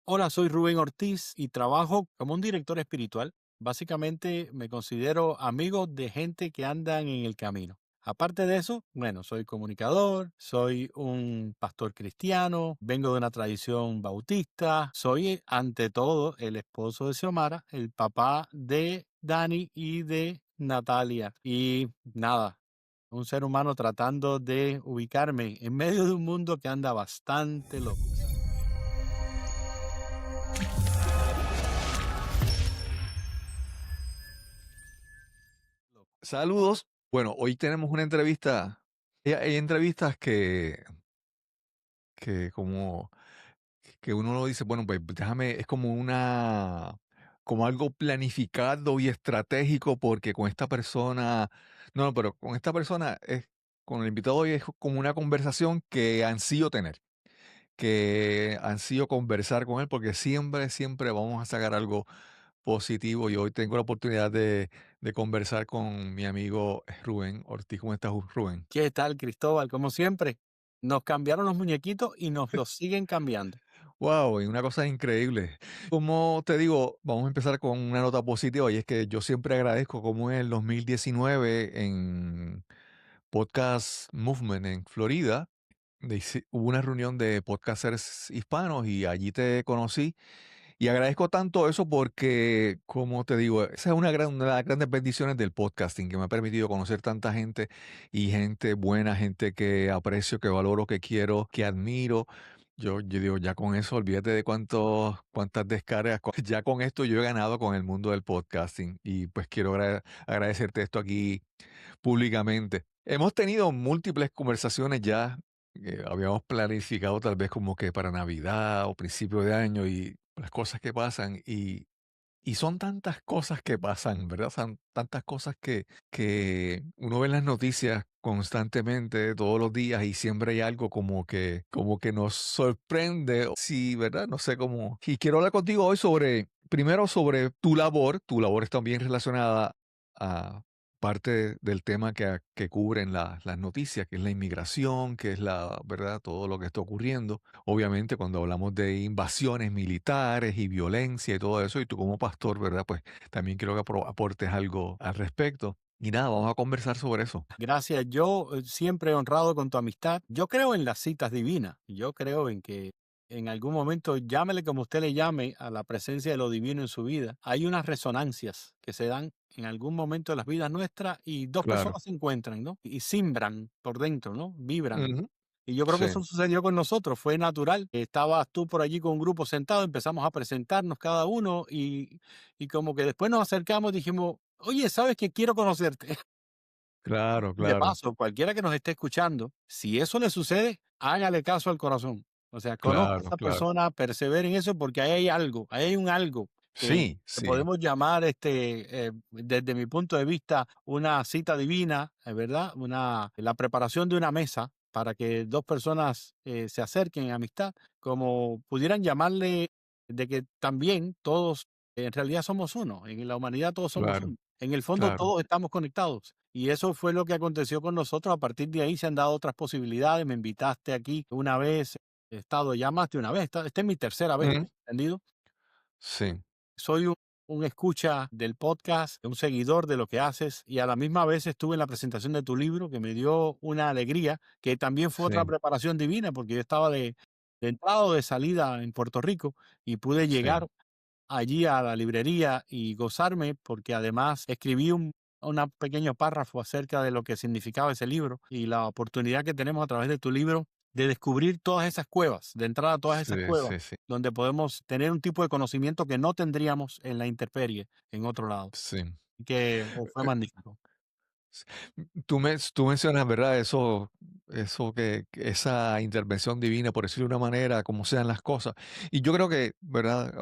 Hola, soy Rubén Ortiz y trabajo como un director espiritual. Básicamente me considero amigo de gente que andan en el camino. Aparte de eso, bueno, soy comunicador, soy un pastor cristiano, vengo de una tradición bautista, soy ante todo el esposo de Xiomara, el papá de Dani y de Natalia. Y nada, un ser humano tratando de ubicarme en medio de un mundo que anda bastante loco. Saludos. Bueno, hoy tenemos una entrevista. Hay entrevistas que como que uno lo dice, bueno, pues déjame, es como como algo planificado y estratégico porque con esta persona, no, pero con esta persona con el invitado hoy es como una conversación que ansío tener, que ansío conversar con él porque siempre vamos a sacar algo positivo y hoy tengo la oportunidad de conversar con mi amigo Rubén Ortiz. ¿Cómo estás, Rubén? ¿Qué tal, Cristóbal? Como siempre, nos cambiaron los muñequitos y nos los siguen cambiando. Wow, y una cosa increíble. Como te digo, vamos a empezar con una nota positiva y es que yo siempre agradezco como en el 2019 en Podcast Movement en Florida, hubo una reunión de podcasters hispanos y allí te conocí. Y agradezco tanto eso porque, como te digo, esa es una de las grandes bendiciones del podcasting que me ha permitido conocer tanta gente y gente buena, gente que aprecio, que valoro, que quiero, que admiro. Yo digo, ya con eso, olvídate de cuántas descargas. Ya con esto yo he ganado con el mundo del podcasting y pues quiero agradecerte esto aquí públicamente. Hemos tenido múltiples conversaciones ya. Habíamos planificado tal vez como que para Navidad o principio de año y las cosas que pasan y son tantas cosas que pasan, ¿verdad? Son tantas cosas que uno ve en las noticias constantemente, todos los días, y siempre hay algo como que nos sorprende. Sí, ¿verdad? No sé cómo. Y quiero hablar contigo hoy primero sobre tu labor. Tu labor está bien relacionada a parte del tema que cubren las noticias, que es la inmigración, que es ¿verdad? Todo lo que está ocurriendo. Obviamente, cuando hablamos de invasiones militares y violencia y todo eso, y tú como pastor, ¿verdad? Pues también quiero que aportes algo al respecto. Y nada, vamos a conversar sobre eso. Gracias. Yo siempre he honrado con tu amistad. Yo creo en las citas divinas. Yo creo en que en algún momento, llámele como usted le llame a la presencia de lo divino en su vida, hay unas resonancias que se dan en algún momento de las vidas nuestras y dos Claro. personas se encuentran, ¿no? Y simbran por dentro, ¿no? Vibran. Ujú. Y yo creo que Sí, eso sucedió con nosotros, fue natural. Estabas tú por allí con un grupo sentado, empezamos a presentarnos cada uno y como que después nos acercamos y dijimos, oye, ¿sabes que quiero conocerte? claro, Y de claro, paso, cualquiera que nos esté escuchando, si eso le sucede, hágale caso al corazón. O sea, conozca a claro, esa claro. persona, persevere en eso, porque ahí hay algo, ahí hay un algo Sí, que sí, podemos llamar, desde mi punto de vista, una cita divina, ¿verdad? La preparación de una mesa para que dos personas se acerquen en amistad, como pudieran llamarle de que también todos en realidad somos uno, en la humanidad todos somos claro, uno. En el fondo claro. todos estamos conectados. Y eso fue lo que aconteció con nosotros. A partir de ahí se han dado otras posibilidades. Me invitaste aquí una vez, he estado ya más de una vez. Esta es mi tercera vez, Ujú. ¿entendido? Sí, Soy un escucha del podcast, un seguidor de lo que haces y a la misma vez estuve en la presentación de tu libro que me dio una alegría, que también fue otra sí, preparación divina porque yo estaba de entrada o de salida en Puerto Rico y pude sí, llegar allí a la librería y gozarme, porque además escribí un pequeño párrafo acerca de lo que significaba ese libro y la oportunidad que tenemos a través de tu libro de descubrir todas esas cuevas, de entrar a todas esas sí, cuevas, sí, sí, donde podemos tener un tipo de conocimiento que no tendríamos en la intemperie, en otro lado, sí. y que fue magnífico. S tú mencionas, ¿verdad? Eso que esa intervención divina, por decirlo de una manera, como sean las cosas. Y yo creo que, ¿verdad?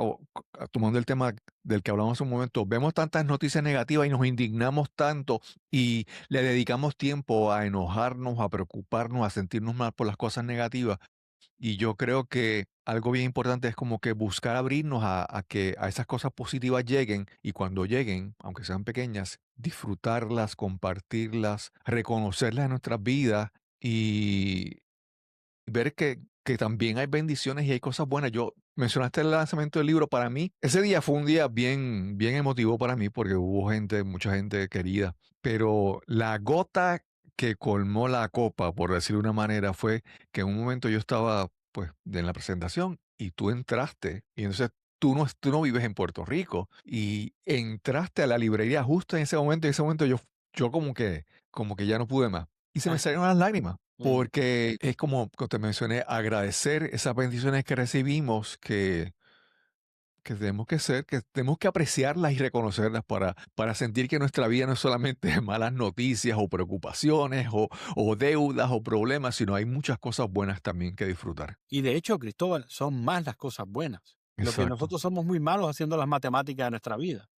Tomando el tema del que hablamos hace un momento, vemos tantas noticias negativas y nos indignamos tanto y le dedicamos tiempo a enojarnos, a preocuparnos, a sentirnos mal por las cosas negativas. Y yo creo que algo bien importante es como que buscar abrirnos a que a esas cosas positivas lleguen y cuando lleguen, aunque sean pequeñas, disfrutarlas, compartirlas, reconocerlas en nuestras vidas y ver que que también hay bendiciones y hay cosas buenas. Yo mencionaste el lanzamiento del libro. Para mí, ese día fue un día bien, bien emotivo para mí porque hubo gente, mucha gente querida. Pero la gota que colmó la copa, por decirlo de una manera, fue que en un momento yo estaba pues en la presentación y tú entraste y entonces tú no vives en Puerto Rico y entraste a la librería justo en ese momento y en ese momento yo como que ya no pude más. Y se me Ajá. salieron las lágrimas, Ujú. porque es como te mencioné, agradecer esas bendiciones que recibimos, que tenemos que ser, que tenemos que apreciarlas y reconocerlas para sentir que nuestra vida no es solamente malas noticias o preocupaciones o deudas o problemas, sino hay muchas cosas buenas también que disfrutar. Y de hecho, Cristóbal, son más las cosas buenas. Lo que Exacto. nosotros somos muy malos haciendo las matemáticas de nuestra vida.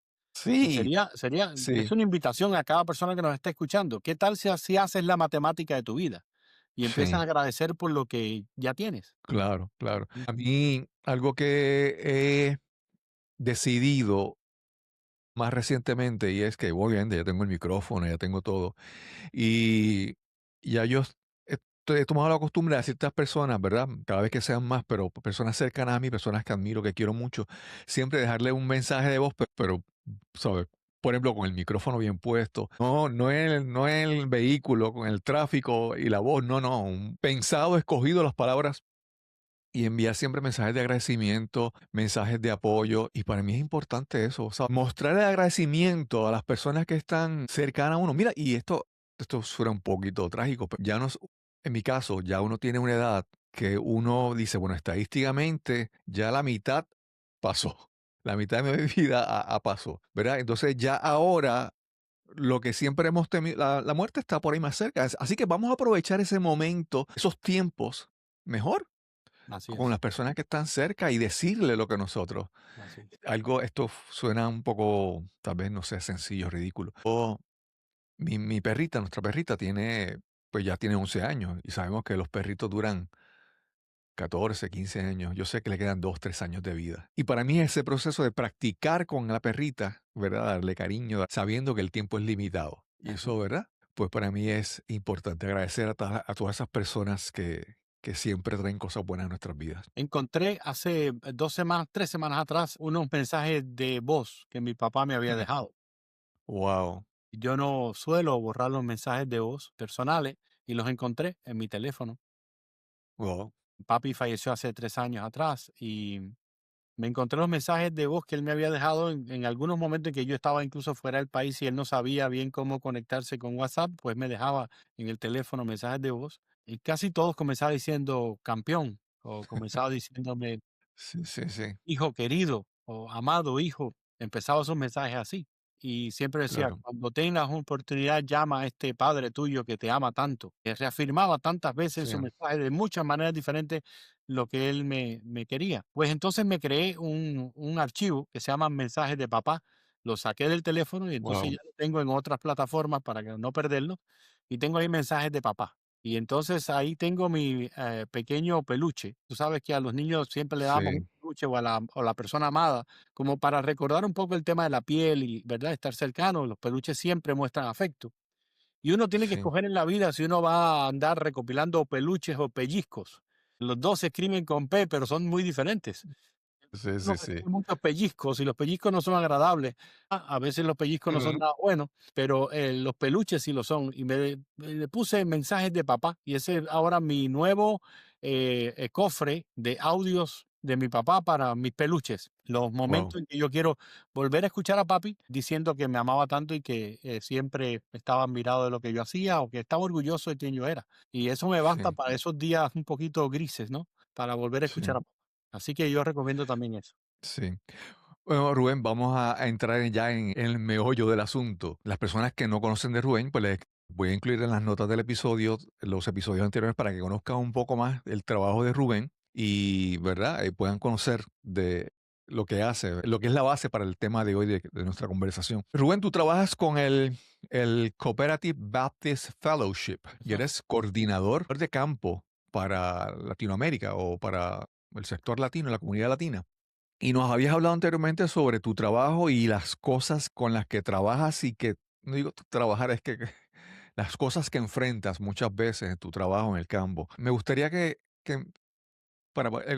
Y Sí, es sí, una invitación a cada persona que nos está escuchando. ¿Qué tal si así haces la matemática de tu vida y empiezas a sí, agradecer por lo que ya tienes? claro, claro. Mm. A mí, algo que he decidido más recientemente, y es que, obviamente, ya tengo el micrófono, ya tengo todo. Y ya he tomado la costumbre a ciertas personas, ¿verdad? Cada vez que sean más, pero personas cercanas a mí, personas que admiro, que quiero mucho, siempre dejarle un mensaje de voz, pero, ¿sabes? Por ejemplo, con el micrófono bien puesto. No el vehículo, con el tráfico y la voz, no, no. Pensado, escogido las palabras y enviar siempre mensajes de agradecimiento, mensajes de apoyo. Y para mí es importante eso, o sea, mostrar el agradecimiento a las personas que están cercanas a uno. Mira, y esto suena un poquito trágico, pero en mi caso, ya uno tiene una edad que uno dice, bueno, estadísticamente ya la mitad pasó. La mitad de mi vida pasó, ¿verdad? Entonces ya ahora lo que siempre hemos temido, la muerte está por ahí más cerca. Así que vamos a aprovechar ese momento, esos tiempos mejor Así con es, las personas que están cerca y decirle lo que nosotros. así es. Esto suena un poco, tal vez, no sé, sencillo, ridículo. Mi perrita, nuestra perrita pues ya tiene 11 años y sabemos que los perritos duran 14, 15 años. Yo sé que le quedan 2, 3 años de vida. Y para mí ese proceso de practicar con la perrita, ¿verdad? Darle cariño, sabiendo que el tiempo es limitado. Y Ajá. eso, ¿verdad? Pues para mí es importante agradecer a todas esas personas que siempre traen cosas buenas a nuestras vidas. Encontré hace 2 semanas, 3 semanas atrás, unos mensajes de voz que mi papá me había dejado. Wow. Yo no suelo borrar los mensajes de voz personales y los encontré en mi teléfono. Wow. Papi falleció hace 3 años atrás y me encontré los mensajes de voz que él me había dejado en algunos momentos en que yo estaba incluso fuera del país y él no sabía bien cómo conectarse con WhatsApp, pues me dejaba en el teléfono mensajes de voz y casi todos comenzaba diciendo campeón o comenzaba diciéndome Sí, sí, sí, hijo querido o amado hijo. Empezaba esos mensajes así y siempre decía, claro. cuando tengas una oportunidad, llama a este padre tuyo que te ama tanto. Que reafirmaba tantas veces en Sí, su mensaje de muchas maneras diferentes lo que él me quería. Pues entonces me creé un archivo que se llama mensajes de papá. Lo saqué del teléfono y entonces wow. ya lo tengo en otras plataformas para no perderlo. Y tengo ahí mensajes de papá. Y entonces ahí tengo mi pequeño peluche. Tú sabes que a los niños siempre le damos un Sí, peluche o a la persona amada, como para recordar un poco el tema de la piel y, ¿verdad? Estar cercano. Los peluches siempre muestran afecto. Y uno tiene que sí, escoger en la vida si uno va a andar recopilando peluches o pellizcos. Los dos se escriben con P, pero son muy diferentes. sí, Uno sí, sí. recibe muchos pellizcos y los pellizcos no son agradables. A veces los pellizcos no son Ujú. nada buenos, pero los peluches sí lo son. Y le puse mensajes de papá y ese es ahora mi nuevo cofre de audios de mi papá para mis peluches. Los Wow. momentos en que yo quiero volver a escuchar a papi diciendo que me amaba tanto y que siempre estaba admirado de lo que yo hacía o que estaba orgulloso de quien yo era. Y eso me basta Sí, para esos días un poquito grises, ¿no? Para volver a escuchar sí, a papá. Así que yo recomiendo también eso. sí. Bueno, Rubén, vamos a entrar ya en el meollo del asunto. Las personas que no conocen de Rubén, pues les voy a incluir en las notas del episodio, los episodios anteriores, para que conozcan un poco más el trabajo de Rubén y, ¿verdad? Puedan conocer de lo que hace, lo que es la base para el tema de hoy de nuestra conversación. Rubén, tú trabajas con el Cooperative Baptist Fellowship y Ujú. eres coordinador de campo para Latinoamérica o para el sector latino, la comunidad latina. Y nos habías hablado anteriormente sobre tu trabajo y las cosas con las que trabajas y que, no digo trabajar, es que las cosas que enfrentas muchas veces en tu trabajo en el campo. Me gustaría que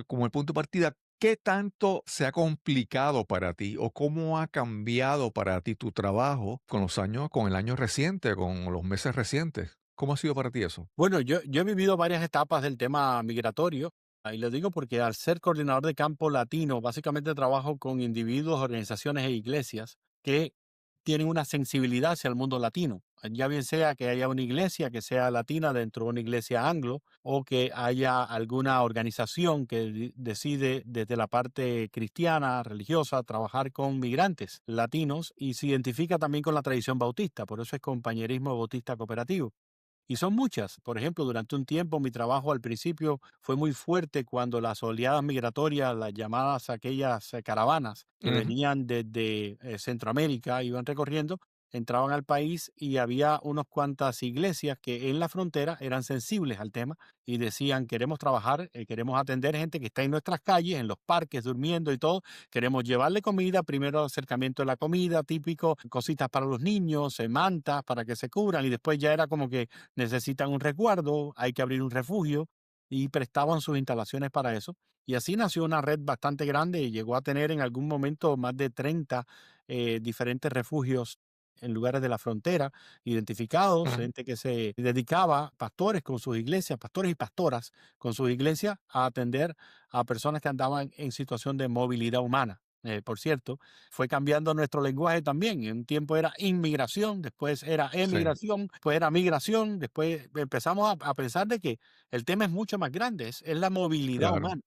como el punto de partida, ¿qué tanto se ha complicado para ti o cómo ha cambiado para ti tu trabajo con los años, con el año reciente, con los meses recientes? ¿Cómo ha sido para ti eso? Bueno, yo he vivido varias etapas del tema migratorio. Ahí lo digo porque al ser coordinador de campo latino, básicamente trabajo con individuos, organizaciones e iglesias que tienen una sensibilidad hacia el mundo latino. Ya bien sea que haya una iglesia que sea latina dentro de una iglesia anglo o que haya alguna organización que decide desde la parte cristiana, religiosa, trabajar con migrantes latinos y se identifica también con la tradición bautista. Por eso es compañerismo bautista cooperativo. Y son muchas. Por ejemplo, durante un tiempo mi trabajo al principio fue muy fuerte cuando las oleadas migratorias, las llamadas aquellas caravanas que Ujú. venían desde Centroamérica, iban recorriendo, entraban al país y había unas cuantas iglesias que en la frontera eran sensibles al tema y decían, queremos trabajar, queremos atender gente que está en nuestras calles, en los parques, durmiendo y todo. Queremos llevarle comida, primero acercamiento de la comida, típico, cositas para los niños, mantas para que se cubran y después ya era como que necesitan un resguardo, hay que abrir un refugio y prestaban sus instalaciones para eso. Y así nació una red bastante grande y llegó a tener en algún momento más de 30 diferentes refugios en lugares de la frontera, identificados, Ujú. gente que se dedicaba, pastores con sus iglesias, pastores y pastoras con sus iglesias, a atender a personas que andaban en situación de movilidad humana. Por cierto, fue cambiando nuestro lenguaje también. En un tiempo era inmigración, después era Sí, emigración, después era migración, después empezamos a pensar de que el tema es mucho más grande, es la movilidad claro. humana.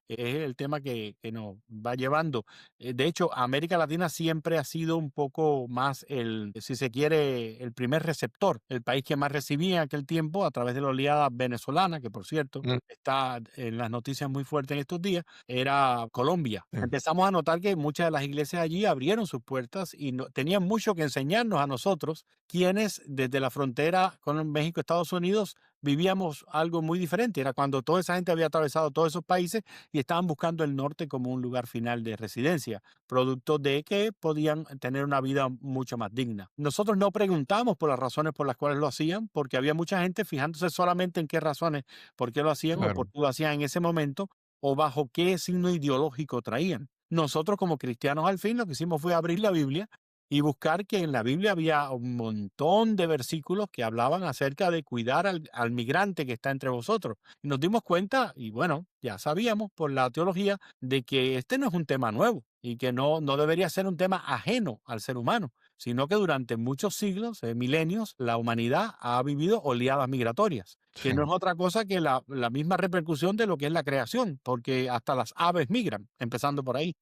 Es el tema que nos va llevando. De hecho, América Latina siempre ha sido un poco más el, si se quiere, el primer receptor, el país que más recibía en aquel tiempo a través de la oleada venezolana, que por cierto Mm, está en las noticias muy fuertes en estos días, era Colombia. sí, Empezamos a notar que muchas de las iglesias allí abrieron sus puertas y tenían mucho que enseñarnos a nosotros, quienes desde la frontera con México, Estados Unidos, vivíamos algo muy diferente. Era cuando toda esa gente había atravesado todos esos países y estaban buscando el norte como un lugar final de residencia, producto de que podían tener una vida mucho más digna. Nosotros no preguntamos por las razones por las cuales lo hacían, porque había mucha gente fijándose solamente en qué razones, por qué lo hacían o por claro, qué lo hacían en ese momento o bajo qué signo ideológico traían. Nosotros como cristianos al fin lo que hicimos fue abrir la Biblia y buscar que en la Biblia había un montón de versículos que hablaban acerca de cuidar al migrante que está entre vosotros. Y nos dimos cuenta, y bueno, ya sabíamos por la teología, de que este no es un tema nuevo y que no debería ser un tema ajeno al ser humano, sino que durante muchos siglos, milenios, la humanidad ha vivido oleadas migratorias, que no sí, es otra cosa que la misma repercusión de lo que es la creación, porque hasta las aves migran, empezando por ahí.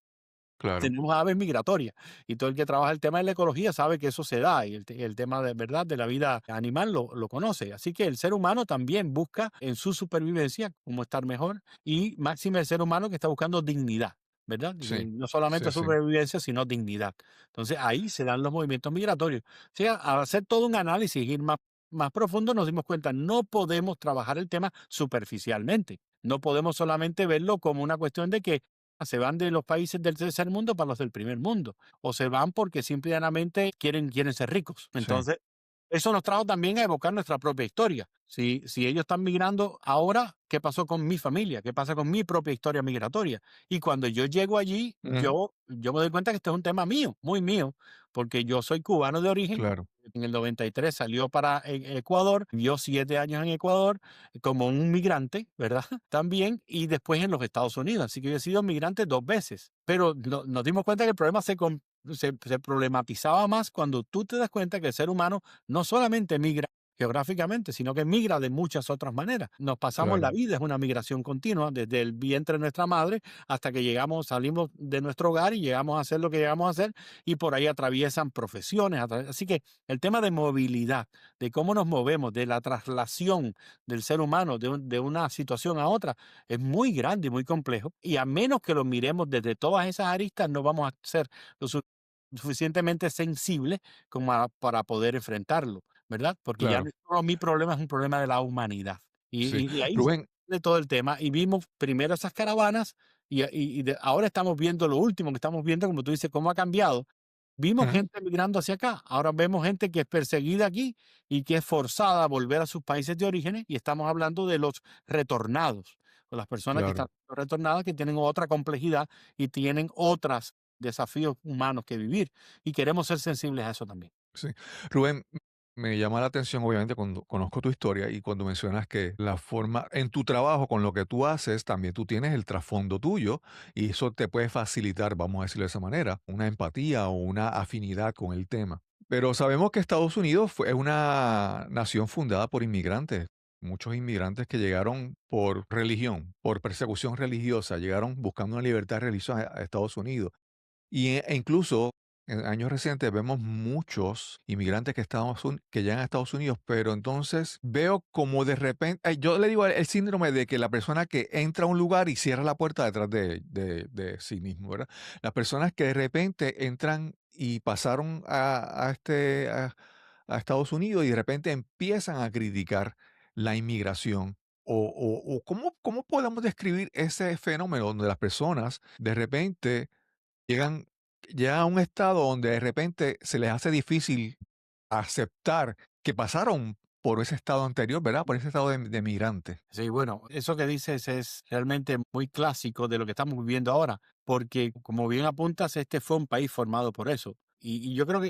claro, Tenemos aves migratorias y todo el que trabaja el tema de la ecología sabe que eso se da y el tema de verdad de la vida animal lo conoce. Así que el ser humano también busca en su supervivencia cómo estar mejor y máxime el ser humano que está buscando dignidad, ¿verdad? Y sí, no solamente sí, sí, supervivencia, sino dignidad. Entonces ahí se dan los movimientos migratorios. O sea, al hacer todo un análisis y ir más profundo nos dimos cuenta, no podemos trabajar el tema superficialmente. No podemos solamente verlo como una cuestión de que se van de los países del tercer mundo para los del primer mundo, o se van porque simplemente quieren ser ricos. sí, Entonces, eso nos trajo también a evocar nuestra propia historia. Si ellos están migrando ahora, ¿qué pasó con mi familia? ¿Qué pasa con mi propia historia migratoria? Y cuando yo llego allí, ujú, yo me doy cuenta que esto es un tema mío, muy mío, porque yo soy cubano de origen. claro, En el 93 salió para Ecuador, vivió 7 años en Ecuador como un migrante, ¿verdad? También, y después en los Estados Unidos. Así que yo he sido migrante 2 veces. Pero nos dimos cuenta que el problema se problematizaba más cuando tú te das cuenta que el ser humano no solamente migra geográficamente, sino que migra de muchas otras maneras. Nos pasamos la claro, vida, es una migración continua, desde el vientre de nuestra madre hasta que salimos de nuestro hogar y llegamos a hacer lo que llegamos a hacer, y por ahí atraviesan profesiones. Así que el tema de movilidad, de cómo nos movemos, de la traslación del ser humano de una situación a otra, es muy grande y muy complejo. Y a menos que lo miremos desde todas esas aristas, no vamos a ser lo suficientemente sensibles como para poder enfrentarlo, ¿verdad? Porque ya no claro, es solo mi problema, es un problema de la humanidad. Y, sí. y ahí Rubén, de todo el tema. Y vimos primero esas caravanas ahora estamos viendo lo último que estamos viendo, como tú dices, cómo ha cambiado. Vimos ujú, gente migrando hacia acá, ahora vemos gente que es perseguida aquí y que es forzada a volver a sus países de origen y estamos hablando de los retornados. o las personas que están claro. retornadas que tienen otra complejidad y tienen otros desafíos humanos que vivir. Y queremos ser sensibles a eso también. Sí. Rubén, me llama la atención, obviamente, cuando conozco tu historia y cuando mencionas que la forma en tu trabajo, con lo que tú haces, también tú tienes el trasfondo tuyo y eso te puede facilitar, vamos a decirlo de esa manera, una empatía o una afinidad con el tema. Pero sabemos que Estados Unidos es una nación fundada por inmigrantes. Muchos inmigrantes que llegaron por religión, por persecución religiosa, llegaron buscando una libertad religiosa a Estados Unidos. E incluso en años recientes vemos muchos inmigrantes que llegan a Estados Unidos, pero entonces veo como de repente, yo le digo el síndrome de que la persona que entra a un lugar y cierra la puerta detrás de sí mismo, ¿verdad? Las personas que de repente entran y pasaron a Estados Unidos y de repente empiezan a criticar la inmigración. O ¿cómo podemos describir ese fenómeno donde las personas de repente Llegan llegan a un estado donde de repente se les hace difícil aceptar que pasaron por ese estado anterior, ¿verdad? Por ese estado de migrante. Sí, bueno, eso que dices es realmente muy clásico de lo que estamos viviendo ahora, porque como bien apuntas, este fue un país formado por eso. Y yo creo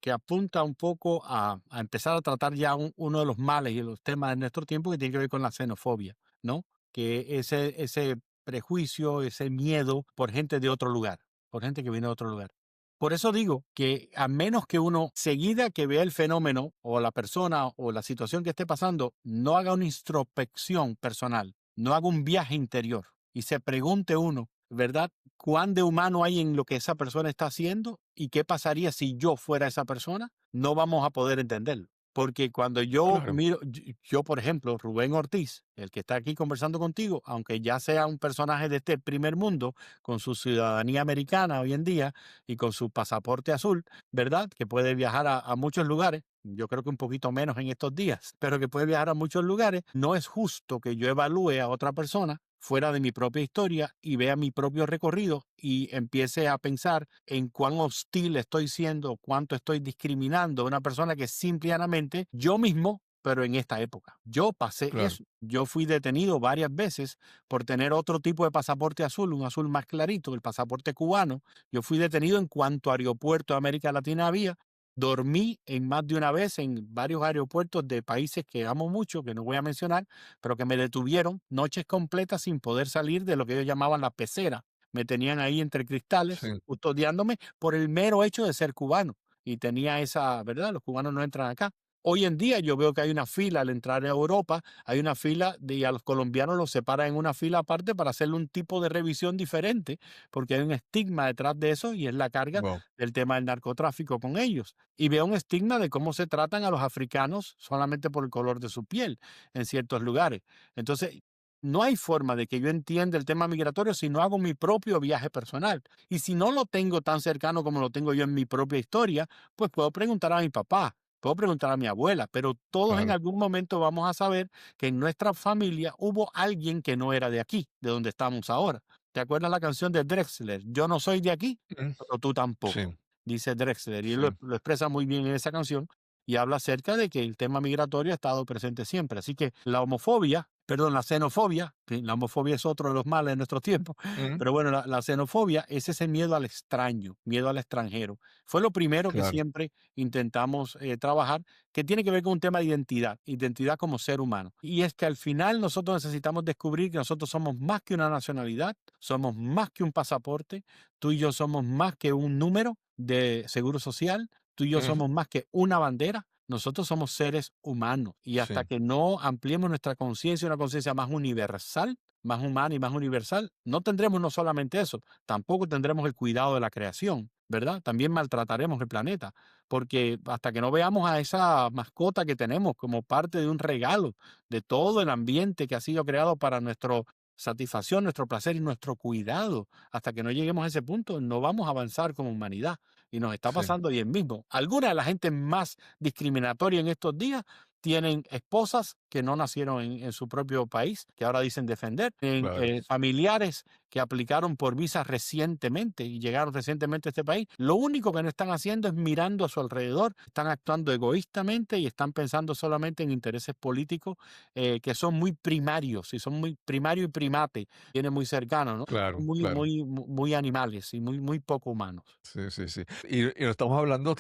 que apunta un poco a empezar a tratar ya uno de los males y los temas de nuestro tiempo que tiene que ver con la xenofobia, ¿no? Que ese prejuicio, ese miedo por gente de otro lugar, por gente que viene de otro lugar. Por eso digo que a menos que uno seguida que vea el fenómeno o la persona o la situación que esté pasando, no haga una introspección personal, no haga un viaje interior y se pregunte uno, ¿verdad? ¿Cuán de humano hay en lo que esa persona está haciendo y qué pasaría si yo fuera esa persona? No vamos a poder entenderlo. Porque cuando yo Claro. miro, yo, por ejemplo, Rubén Ortiz, el que está aquí conversando contigo, aunque ya sea un personaje de este primer mundo, con su ciudadanía americana hoy en día, y con su pasaporte azul, ¿verdad? Que puede viajar a muchos lugares. Yo creo que un poquito menos en estos días, pero que puede viajar a muchos lugares. No es justo que yo evalúe a otra persona fuera de mi propia historia y vea mi propio recorrido y empiece a pensar en cuán hostil estoy siendo, cuánto estoy discriminando a una persona que simplemente yo mismo, pero en esta época. Yo pasé Claro. eso. Yo fui detenido varias veces por tener otro tipo de pasaporte azul, un azul más clarito, el pasaporte cubano. Yo fui detenido en cuanto aeropuerto de América Latina había. Dormí en más de una vez en varios aeropuertos de países que amo mucho, que no voy a mencionar, pero que me detuvieron noches completas sin poder salir de lo que ellos llamaban la pecera. Me tenían ahí entre cristales, Sí. custodiándome por el mero hecho de ser cubano. Y tenía esa, ¿verdad? Los cubanos no entran acá. Hoy en día yo veo que hay una fila al entrar a Europa, hay una fila y a los colombianos los separan en una fila aparte para hacerle un tipo de revisión diferente, porque hay un estigma detrás de eso y es la carga Wow. del tema del narcotráfico con ellos. Y veo un estigma de cómo se tratan a los africanos solamente por el color de su piel en ciertos lugares. Entonces, no hay forma de que yo entienda el tema migratorio si no hago mi propio viaje personal. Y si no lo tengo tan cercano como lo tengo yo en mi propia historia, pues puedo preguntar a mi papá, puedo preguntar a mi abuela, pero todos en Claro. algún momento vamos a saber que en nuestra familia hubo alguien que no era de aquí, de donde estamos ahora. ¿Te acuerdas la canción de Drexler? Yo no soy de aquí, Mm. pero tú Sí, tampoco, dice Drexler. Y él sí. lo expresa muy bien en esa canción y habla acerca de que el tema migratorio ha estado presente siempre. Así que la homofobia, perdón, la xenofobia, que la homofobia es otro de los males de nuestros tiempos, Mm. pero bueno, la xenofobia es ese miedo al extraño, miedo al extranjero. Fue lo primero que Claro. siempre intentamos trabajar, que tiene que ver con un tema de identidad, identidad como ser humano. Y es que al final nosotros necesitamos descubrir que nosotros somos más que una nacionalidad, somos más que un pasaporte, tú y yo somos más que un número de seguro social, tú y yo Ujú. somos más que una bandera, nosotros somos seres humanos y hasta Sí, que no ampliemos nuestra conciencia, una conciencia más universal, más humana y más universal, no tendremos no solamente eso, tampoco tendremos el cuidado de la creación, ¿verdad? También maltrataremos el planeta, porque hasta que no veamos a esa mascota que tenemos como parte de un regalo de todo el ambiente que ha sido creado para nuestra satisfacción, nuestro placer y nuestro cuidado, hasta que no lleguemos a ese punto, no vamos a avanzar como humanidad. Y nos está sí. pasando hoy mismo. Alguna de la gente más discriminatoria en estos días tienen esposas que no nacieron en su propio país, que ahora dicen defender, en, claro, familiares que aplicaron por visas recientemente y llegaron recientemente a este país. Lo único que no están haciendo es mirando a su alrededor, están actuando egoístamente y están pensando solamente en intereses políticos que son muy primarios, y son muy primario y primate, viene muy cercano, ¿no? Son claro, muy, claro. muy, muy animales y muy, muy poco humanos. Sí, sí, sí. Y no estamos hablando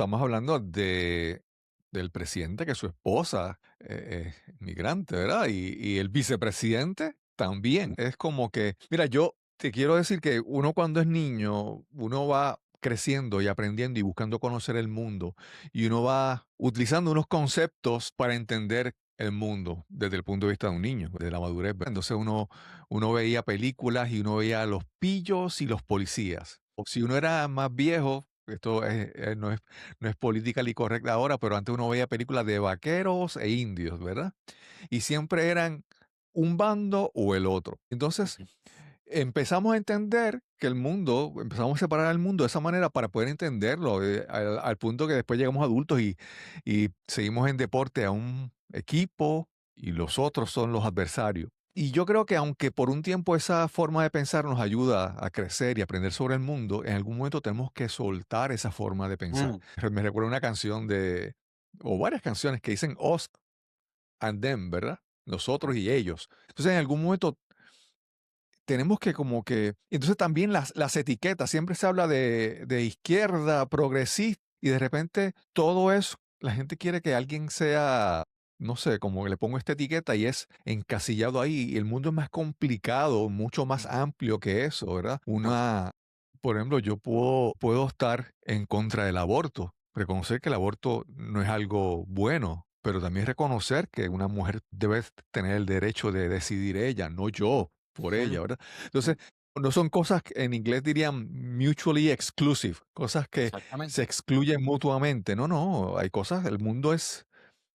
del presidente que su esposa migrante, ¿verdad? Y el vicepresidente también. Es como que, mira, yo te quiero decir que uno cuando es niño, uno va creciendo y aprendiendo y buscando conocer el mundo y uno va utilizando unos conceptos para entender el mundo desde el punto de vista de un niño, de la madurez. ¿Verdad? Entonces uno veía películas y uno veía a los pillos y los policías. O si uno era más viejo, esto no es politically correcta ahora, pero antes uno veía películas de vaqueros e indios, ¿verdad? Y siempre eran un bando o el otro. Entonces, empezamos a entender que el mundo, empezamos a separar el mundo de esa manera para poder entenderlo, al punto que después llegamos adultos y seguimos en deporte a un equipo y los otros son los adversarios. Y yo creo que aunque por un tiempo esa forma de pensar nos ayuda a crecer y aprender sobre el mundo, en algún momento tenemos que soltar esa forma de pensar. Mm, Me recuerdo una canción o varias canciones que dicen us and them, ¿verdad? Nosotros y ellos. Entonces en algún momento tenemos que como que entonces también las etiquetas, siempre se habla de izquierda, progresista, y de repente todo eso, la gente quiere que alguien sea, no sé, como que le pongo esta etiqueta y es encasillado ahí, y el mundo es más complicado, mucho más amplio que eso, ¿verdad? Por ejemplo, yo puedo estar en contra del aborto, reconocer que el aborto no es algo bueno, pero también reconocer que una mujer debe tener el derecho de decidir ella, no yo por ella, mm, ¿verdad? mm, Entonces, no son cosas que en inglés dirían mutually exclusive, cosas que se exactamente. excluyen mutuamente. No, no, hay cosas,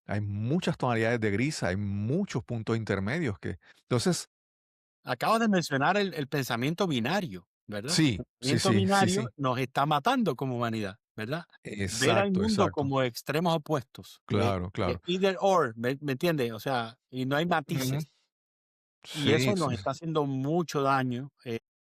hay muchas tonalidades de gris, hay muchos puntos intermedios entonces, Acabas de mencionar el pensamiento binario, ¿verdad? sí, El sí, pensamiento sí, sí, binario sí, nos está matando como humanidad, ¿verdad? Ver al exacto, mundo exacto, como extremos opuestos, claro, claro. either or, ¿me entiendes? O sea, y no hay Ujú. matices. Y Sí, eso nos sí, está haciendo mucho daño.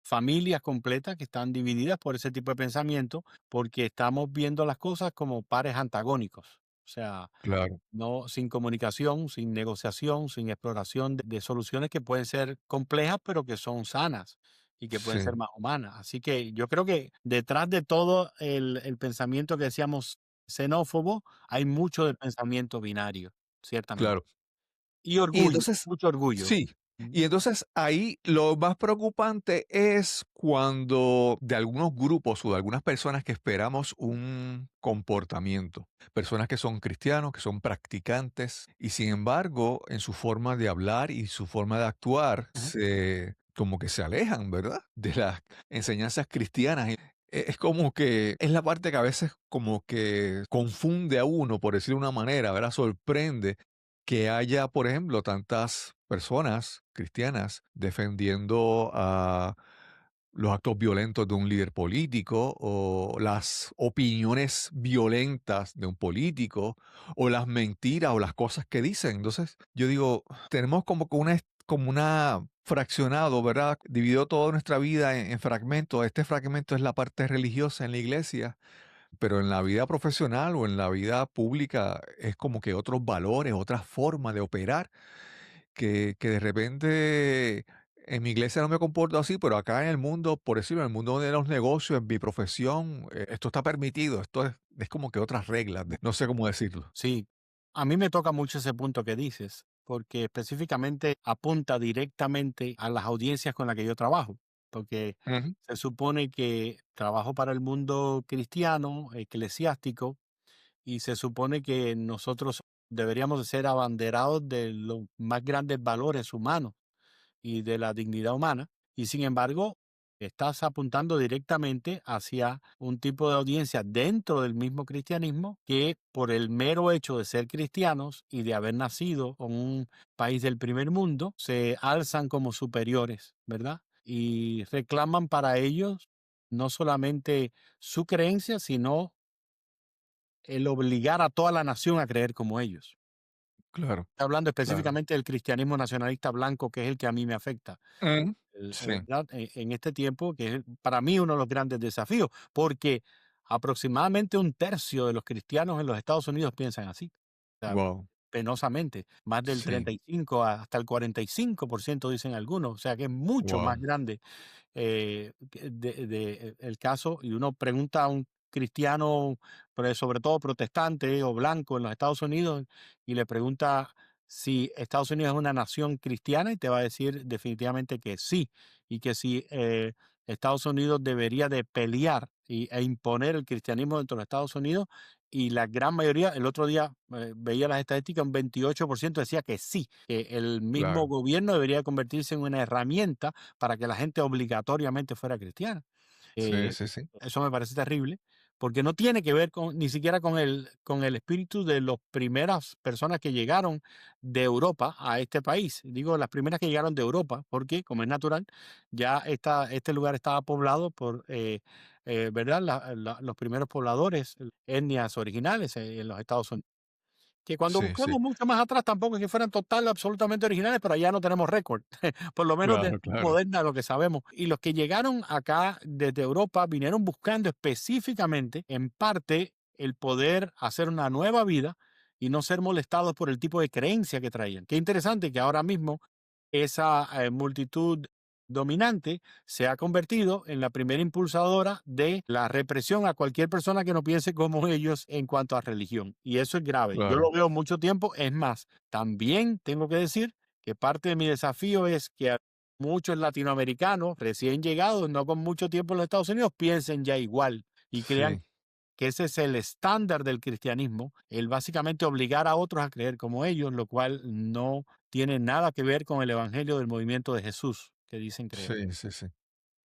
Familias completas que están divididas por ese tipo de pensamiento, porque estamos viendo las cosas como pares antagónicos. O sea, claro, no, sin comunicación, sin negociación, sin exploración de soluciones que pueden ser complejas, pero que son sanas y que pueden ser sí, más humanas. Así que yo creo que detrás de todo el pensamiento que decíamos xenófobo, hay mucho del pensamiento binario, ciertamente. claro. Y Y orgullo, entonces, mucho orgullo. sí, Mm, y entonces ahí lo más preocupante es cuando de algunos grupos o de algunas personas que esperamos un comportamiento, personas que son cristianos, que son practicantes, y sin embargo, en su forma de hablar y su forma de actuar, ujú, como que se alejan, ¿verdad? De las enseñanzas cristianas. Es como que es la parte que a veces como que confunde a uno, por decirlo de una manera, ¿verdad? Sorprende que haya, por ejemplo, tantas personas cristianas defendiendo a los actos violentos de un líder político o las opiniones violentas de un político o las mentiras o las cosas que dicen. Entonces, yo digo, tenemos como una fraccionado, ¿verdad? Dividido toda nuestra vida en fragmentos. Este fragmento es la parte religiosa en la iglesia, pero en la vida profesional o en la vida pública es como que otros valores, otra forma de operar, que de repente en mi iglesia no me comporto así, pero acá en el mundo, por decirlo, en el mundo de los negocios, en mi profesión, esto está permitido, esto es como que otras reglas, no sé cómo decirlo. sí, a mí me toca mucho ese punto que dices, porque específicamente apunta directamente a las audiencias con las que yo trabajo, porque Ujú, se supone que trabajo para el mundo cristiano, eclesiástico, y se supone que nosotros deberíamos de ser abanderados de los más grandes valores humanos y de la dignidad humana, y sin embargo, estás apuntando directamente hacia un tipo de audiencia dentro del mismo cristianismo que por el mero hecho de ser cristianos y de haber nacido en un país del primer mundo, se alzan como superiores, ¿verdad? Y reclaman para ellos no solamente su creencia, sino el obligar a toda la nación a creer como ellos. claro, Hablando claro. específicamente del cristianismo nacionalista blanco, que es el que a mí me afecta. Mm, sí, ¿Verdad? En este tiempo, que es para mí uno de los grandes desafíos, porque aproximadamente un tercio de los cristianos en los Estados Unidos piensan así. O sea, wow, penosamente, más del sí, 35 hasta el 45% dicen algunos, o sea que es mucho más wow, grande el caso, y uno pregunta a un cristiano, sobre todo protestante o blanco en los Estados Unidos, y le pregunta si Estados Unidos es una nación cristiana, y te va a decir definitivamente que sí, y que si Estados Unidos debería de pelear e imponer el cristianismo dentro de Estados Unidos, y la gran mayoría, el otro día veía las estadísticas, un 28% decía que sí, que el mismo claro. gobierno debería convertirse en una herramienta para que la gente obligatoriamente fuera cristiana. Sí, Eh, sí, sí, Eso me parece terrible, porque no tiene que ver con, ni siquiera con el espíritu de las primeras personas que llegaron de Europa a este país. Digo, las primeras que llegaron de Europa, porque, como es natural, ya este lugar estaba poblado por, ¿verdad? Los primeros pobladores, etnias originales en los Estados Unidos. Que cuando sí, sí, buscamos mucho más atrás tampoco es que fueran total, absolutamente originales, pero allá no tenemos récord, por lo menos de claro, claro, moderna lo que sabemos. Y los que llegaron acá desde Europa vinieron buscando específicamente, en parte, el poder hacer una nueva vida y no ser molestados por el tipo de creencia que traían. Qué interesante que ahora mismo esa multitud dominante se ha convertido en la primera impulsadora de la represión a cualquier persona que no piense como ellos en cuanto a religión. Y eso es grave. Yo lo claro. veo mucho tiempo. Es más, también tengo que decir que parte de mi desafío es que a muchos latinoamericanos recién llegados, no con mucho tiempo en los Estados Unidos, piensen ya igual y crean Sí, que ese es el estándar del cristianismo, el básicamente obligar a otros a creer como ellos, lo cual no tiene nada que ver con el evangelio del movimiento de Jesús que dicen creer. sí, sí, sí.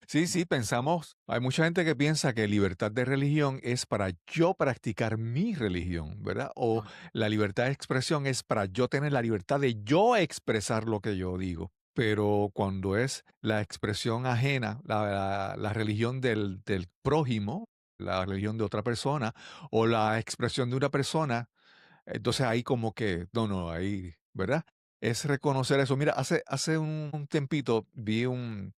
Sí, sí, pensamos, hay mucha gente que piensa que libertad de religión es para yo practicar mi religión, ¿verdad? O Correcto. la libertad de expresión es para yo tener la libertad de yo expresar lo que yo digo. Pero cuando es la expresión ajena, la religión del prójimo, la religión de otra persona, o la expresión de una persona, entonces ahí como que, no, no, ahí, ¿verdad? Es reconocer eso. Mira, hace un tiempito vi un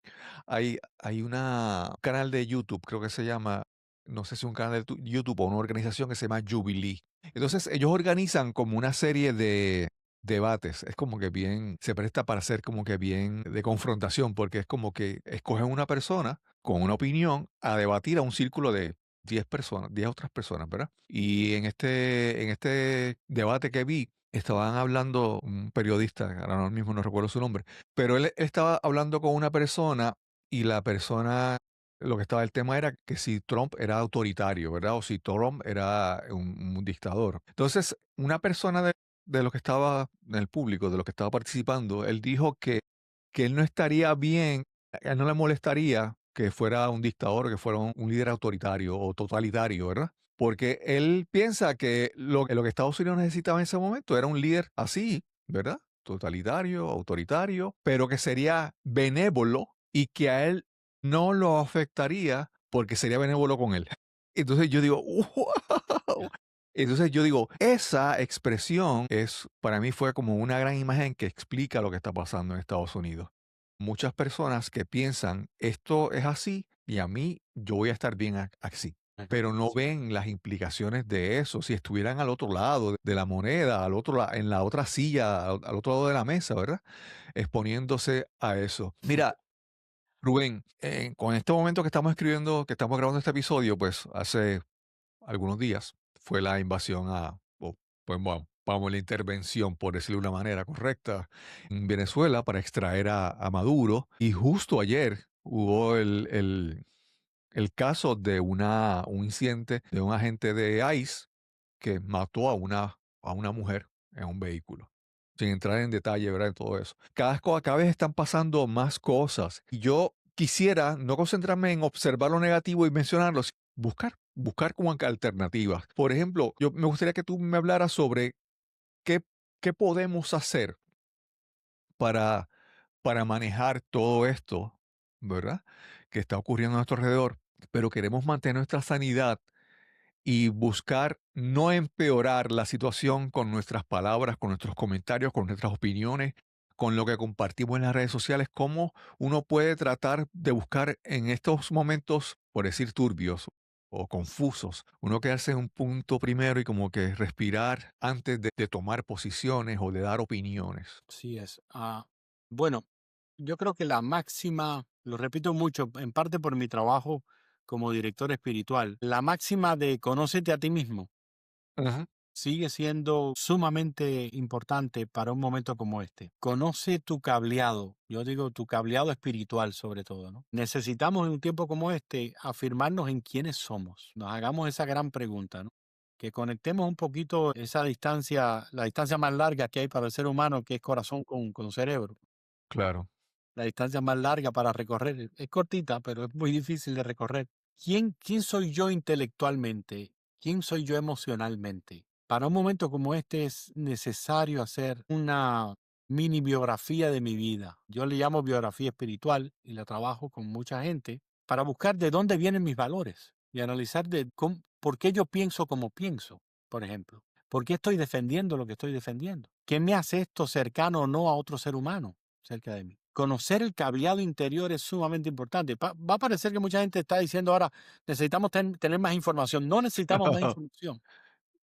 canal de YouTube, creo que se llama, no sé si un canal de YouTube o una organización que se llama Jubilee. Entonces ellos organizan como una serie de debates. Es como que bien, se presta para ser como que bien de confrontación, porque es como que escogen una persona con una opinión a debatir a un círculo de 10 personas, 10 otras personas, ¿verdad? Y en este debate que vi, estaban hablando un periodista, ahora mismo no recuerdo su nombre, pero él estaba hablando con una persona y la persona, lo que estaba el tema era que si Trump era autoritario, ¿verdad? O si Trump era un dictador. Entonces, una persona de lo que estaba en el público, de lo que estaba participando, él dijo que él no estaría bien, a él no le molestaría que fuera un dictador, que fuera un líder autoritario o totalitario, ¿verdad? Porque él piensa que lo que Estados Unidos necesitaba en ese momento era un líder así, ¿verdad? Totalitario, autoritario, pero que sería benévolo y que a él no lo afectaría porque sería benévolo con él. Entonces yo digo, wow. Entonces yo digo, esa expresión para mí fue como una gran imagen que explica lo que está pasando en Estados Unidos. Muchas personas que piensan, esto es así y a mí yo voy a estar bien así, Ujú. pero no ven las implicaciones de eso. Si estuvieran al otro lado de la moneda, en la otra silla, al otro lado de la mesa, ¿verdad? Exponiéndose a eso. Mira, Rubén, con este momento que estamos escribiendo, que estamos grabando este episodio, pues hace algunos días fue la invasión pues bueno, vamos, la intervención, por decirlo de una manera correcta, en Venezuela para extraer a Maduro. Y justo ayer hubo el caso de un incidente de un agente de ICE que mató a una mujer en un vehículo. Sin entrar en detalle, ¿verdad? En todo eso. Cada vez están pasando más cosas. Y yo quisiera no concentrarme en observar lo negativo y mencionarlo, sino buscar como que alternativas. Por ejemplo, yo me gustaría que tú me hablaras sobre qué, qué podemos hacer para, para manejar todo esto, ¿verdad? Que está ocurriendo a nuestro alrededor, pero queremos mantener nuestra sanidad y buscar no empeorar la situación con nuestras palabras, con nuestros comentarios, con nuestras opiniones, con lo que compartimos en las redes sociales, cómo uno puede tratar de buscar en estos momentos, por decir turbios o confusos, uno quedarse en un punto primero y como que respirar antes de tomar posiciones o de dar opiniones. Sí es. Bueno, yo creo que la máxima, lo repito mucho, en parte por mi trabajo como director espiritual, la máxima de conócete a ti mismo Ajá. sigue siendo sumamente importante para un momento como este. Conoce tu cableado, yo digo tu cableado espiritual sobre todo, ¿no? Necesitamos en un tiempo como este afirmarnos en quiénes somos, nos hagamos esa gran pregunta, ¿no? Que conectemos un poquito esa distancia, la distancia más larga que hay para el ser humano, que es corazón con cerebro. Claro. La distancia más larga para recorrer es cortita, pero es muy difícil de recorrer. ¿Quién soy yo intelectualmente? ¿Quién soy yo emocionalmente? Para un momento como este es necesario hacer una mini biografía de mi vida. Yo le llamo biografía espiritual y la trabajo con mucha gente para buscar de dónde vienen mis valores y analizar por qué yo pienso como pienso, por ejemplo. ¿Por qué estoy defendiendo lo que estoy defendiendo? ¿Qué me hace esto cercano o no a otro ser humano cerca de mí? Conocer el cableado interior es sumamente importante. Va a parecer que mucha gente está diciendo ahora, necesitamos tener más información. No necesitamos más información.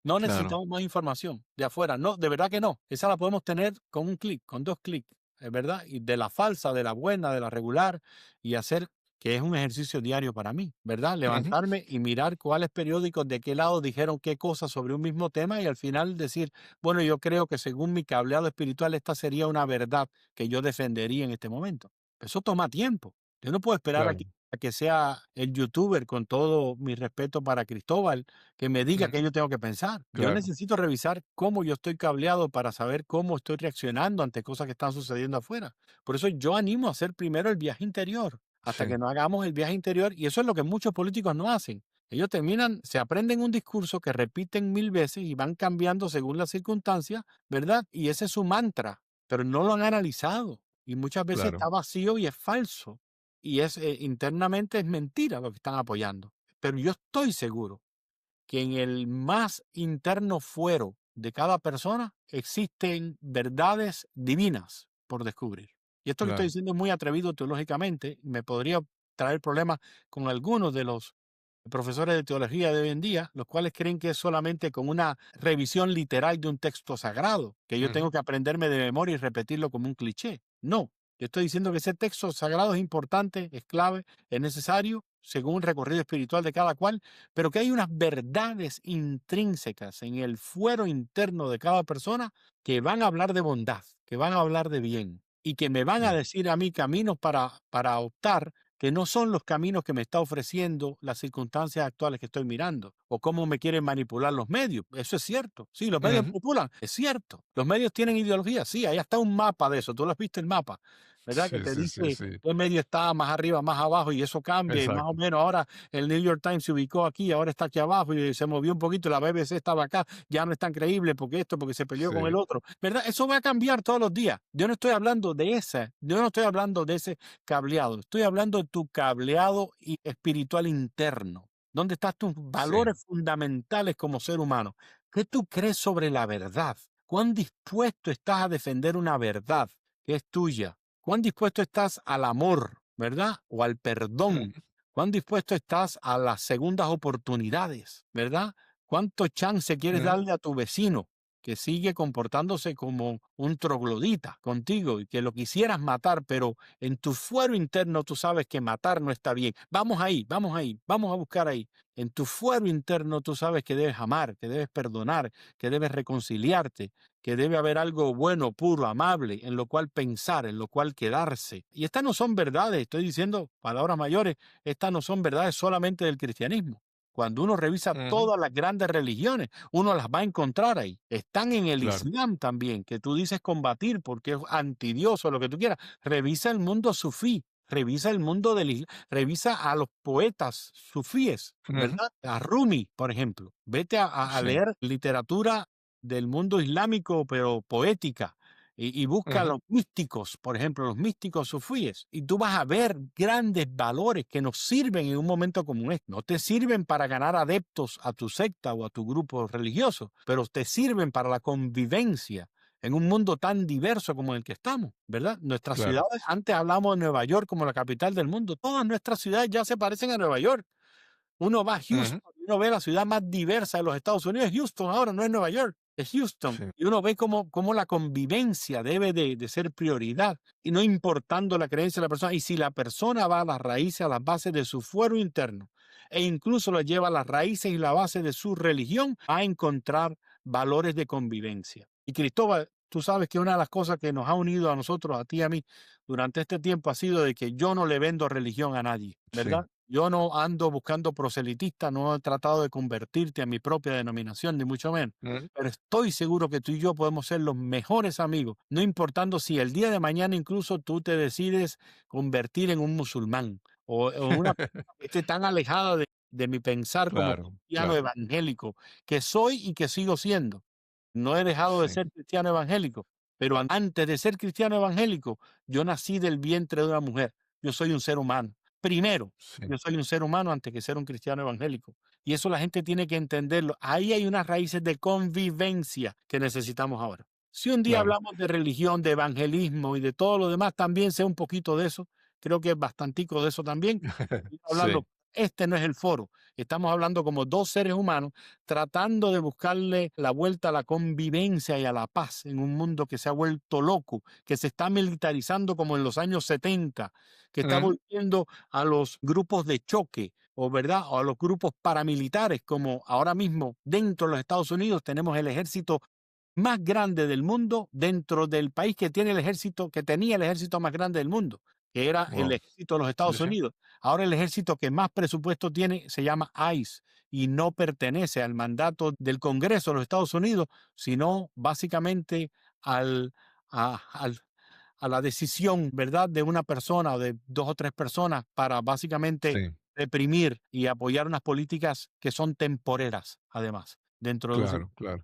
No Claro. necesitamos más información de afuera. No, de verdad que no. Esa la podemos tener con un clic, con 2 clics, es verdad. Y de la falsa, de la buena, de la regular, y hacer que es un ejercicio diario para mí, ¿verdad? Ujú. Levantarme y mirar cuáles periódicos de qué lado dijeron qué cosas sobre un mismo tema y al final decir, bueno, yo creo que según mi cableado espiritual esta sería una verdad que yo defendería en este momento. Eso toma tiempo. Yo no puedo esperar Claro. aquí a que sea el youtuber, con todo mi respeto para Cristóbal, que me diga Ujú. qué yo tengo que pensar. Yo Claro. necesito revisar cómo yo estoy cableado para saber cómo estoy reaccionando ante cosas que están sucediendo afuera. Por eso yo animo a hacer primero el viaje interior, hasta que Sí. no hagamos el viaje interior, y eso es lo que muchos políticos no hacen. Ellos terminan, se aprenden un discurso que repiten 1000 veces y van cambiando según las circunstancias, ¿verdad? Y ese es su mantra, pero no lo han analizado y muchas veces Claro. está vacío y es falso y es internamente es mentira lo que están apoyando. Pero yo estoy seguro que en el más interno fuero de cada persona existen verdades divinas por descubrir. Y esto que estoy Claro. diciendo es muy atrevido teológicamente, me podría traer problemas con algunos de los profesores de teología de hoy en día, los cuales creen que es solamente con una revisión literal de un texto sagrado, que yo Ujú. tengo que aprenderme de memoria y repetirlo como un cliché. No, yo estoy diciendo que ese texto sagrado es importante, es clave, es necesario, según el recorrido espiritual de cada cual, pero que hay unas verdades intrínsecas en el fuero interno de cada persona que van a hablar de bondad, que van a hablar de bien y que me van a Sí. decir a mí caminos para optar que no son los caminos que me está ofreciendo las circunstancias actuales que estoy mirando o cómo me quieren manipular los medios. Eso es cierto. Sí, los medios Ujú. manipulan. Es cierto. Los medios tienen ideología. Sí, ahí está un mapa de eso. Tú lo has visto el mapa, ¿verdad? Que Sí, te sí, sí, dice sí. qué medio está más arriba, más abajo y eso cambia y más o Exacto. menos ahora el New York Times se ubicó aquí, ahora está aquí abajo y se movió un poquito, la BBC estaba acá, ya no es tan creíble porque esto, porque se peleó con el Sí. otro, ¿verdad? Eso va a cambiar todos los días. Yo no estoy hablando de yo no estoy hablando de ese cableado, estoy hablando de tu cableado espiritual interno. ¿Dónde están tus Sí. valores fundamentales como ser humano? ¿Qué tú crees sobre la verdad? ¿Cuán dispuesto estás a defender una verdad que es tuya? ¿Cuán dispuesto estás al amor, verdad? O al perdón. Ujú. ¿Cuán dispuesto estás a las segundas oportunidades, verdad? ¿Cuánto chance quieres Ujú. darle a tu vecino que sigue comportándose como un troglodita contigo y que lo quisieras matar, pero en tu fuero interno tú sabes que matar no está bien? Vamos ahí, vamos ahí, vamos a buscar ahí. En tu fuero interno tú sabes que debes amar, que debes perdonar, que debes reconciliarte, que debe haber algo bueno, puro, amable, en lo cual pensar, en lo cual quedarse. Y estas no son verdades, estoy diciendo palabras mayores, estas no son verdades solamente del cristianismo. Cuando uno revisa Ujú. todas las grandes religiones, uno las va a encontrar ahí. Están en el Claro. Islam también, que tú dices combatir porque es antidioso, lo que tú quieras. Revisa el mundo sufí, revisa el mundo del Islam, revisa a los poetas sufíes, Ujú. ¿verdad? A Rumi, por ejemplo. Vete a Sí. leer literatura del mundo islámico, pero poética. y busca a Ujú. los místicos, por ejemplo, los místicos sufíes, y tú vas a ver grandes valores que nos sirven en un momento como este. No te sirven para ganar adeptos a tu secta o a tu grupo religioso, pero te sirven para la convivencia en un mundo tan diverso como el que estamos, ¿verdad? Nuestras Claro. ciudades, antes hablamos de Nueva York como la capital del mundo, todas nuestras ciudades ya se parecen a Nueva York. Uno va a Ujú. Houston, y uno ve la ciudad más diversa de los Estados Unidos, es Houston ahora, no es Nueva York, es Houston. Sí. Y uno ve cómo la convivencia debe de ser prioridad, y no importando la creencia de la persona. Y si la persona va a las raíces, a las bases de su fuero interno, e incluso lo lleva a las raíces y la base de su religión, va a encontrar valores de convivencia. Y Cristóbal, tú sabes que una de las cosas que nos ha unido a nosotros, a ti y a mí, durante este tiempo ha sido de que yo no le vendo religión a nadie, Sí. ¿verdad? Yo no ando buscando proselitistas, no he tratado de convertirte a mi propia denominación, ni mucho menos. Ujú. Pero estoy seguro que tú y yo podemos ser los mejores amigos, no importando si el día de mañana incluso tú te decides convertir en un musulmán o una persona que esté tan alejada de mi pensar como Claro, cristiano claro. evangélico, que soy y que sigo siendo. No he dejado de Sí, ser cristiano evangélico, pero antes de ser cristiano evangélico, yo nací del vientre de una mujer. Yo soy un ser humano. Primero, sí, yo soy un ser humano antes que ser un cristiano evangélico. Y eso la gente tiene que entenderlo. Ahí hay unas raíces de convivencia que necesitamos ahora. Si un día claro. hablamos de religión, de evangelismo y de todo lo demás, también sé un poquito de eso. Creo que es bastantico de eso también. Sí, Hablando, este no es el foro. Estamos hablando como dos seres humanos tratando de buscarle la vuelta a la convivencia y a la paz en un mundo que se ha vuelto loco, que se está militarizando como en los años 70, que está ujú, volviendo a los grupos de choque, o verdad, o a los grupos paramilitares, como ahora mismo dentro de los Estados Unidos tenemos el ejército más grande del mundo dentro del país que tiene el ejército, que tenía el ejército más grande del mundo, que era el wow. ejército de los Sí, Estados sí. Unidos. Ahora el ejército que más presupuesto tiene se llama ICE y no pertenece al mandato del Congreso de los Estados Unidos, sino básicamente al, a, al- a la decisión, ¿verdad?, de una persona o de dos o tres personas para básicamente Sí, reprimir y apoyar unas políticas que son temporeras, además, dentro de un claro, claro.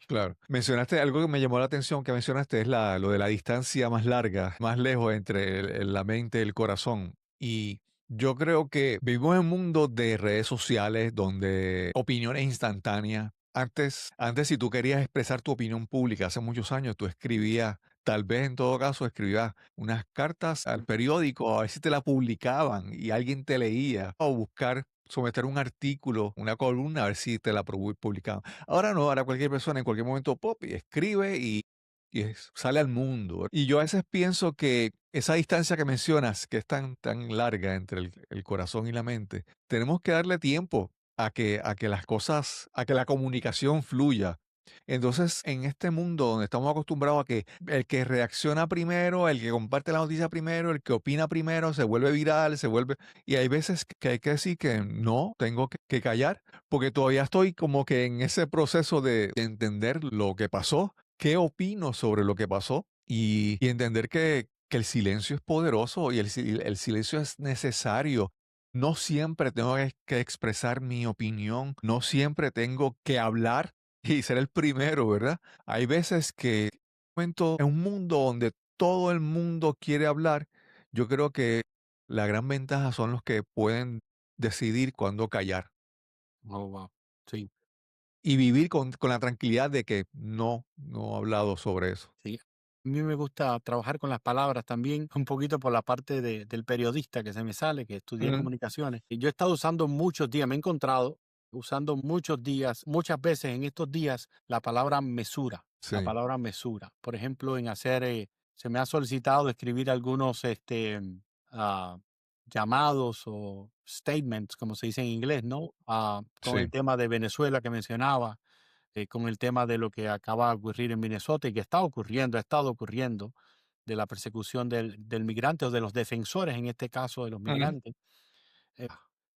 Claro. Mencionaste algo que me llamó la atención que mencionaste es lo de la distancia más larga, más lejos entre la mente y el corazón. Y yo creo que vivimos en un mundo de redes sociales donde opiniones instantáneas. Antes si tú querías expresar tu opinión pública hace muchos años, tú escribías, tal vez en todo caso escribías unas cartas al periódico a ver si te la publicaban y alguien te leía o buscar someter un artículo, una columna, a ver si te la publicaban. Ahora no, ahora cualquier persona en cualquier momento pop y escribe y sale al mundo. Y yo a veces pienso que esa distancia que mencionas, que es tan larga entre el corazón y la mente, tenemos que darle tiempo a que las cosas, a que la comunicación fluya. Entonces, en este mundo donde estamos acostumbrados a que el que reacciona primero, el que comparte la noticia primero, el que opina primero, se vuelve viral, y hay veces que hay que decir que no, tengo que callar, porque todavía estoy como que en ese proceso de entender lo que pasó, qué opino sobre lo que pasó y entender que el silencio es poderoso y el silencio es necesario. No siempre tengo que expresar mi opinión, no siempre tengo que hablar y ser el primero, ¿verdad? Hay veces que en un mundo donde todo el mundo quiere hablar, yo creo que la gran ventaja son los que pueden decidir cuándo callar Oh, wow. Sí. y vivir con la tranquilidad de que no he hablado sobre eso. Sí, a mí me gusta trabajar con las palabras también, un poquito por la parte del periodista que se me sale, que estudié Ujú. comunicaciones. Y yo he estado usando muchos días, me he encontrado usando muchos días, muchas veces en estos días, la palabra mesura, la Sí. palabra mesura. Por ejemplo, en hacer, se me ha solicitado escribir algunos ah, llamados o statements, como se dice en inglés, ¿no? Con el Sí. tema de Venezuela que mencionaba, con el tema de lo que acaba de ocurrir en Minnesota y que está ocurriendo, ha estado ocurriendo, de la persecución del migrante o de los defensores, en este caso de los Ujú. migrantes. Eh,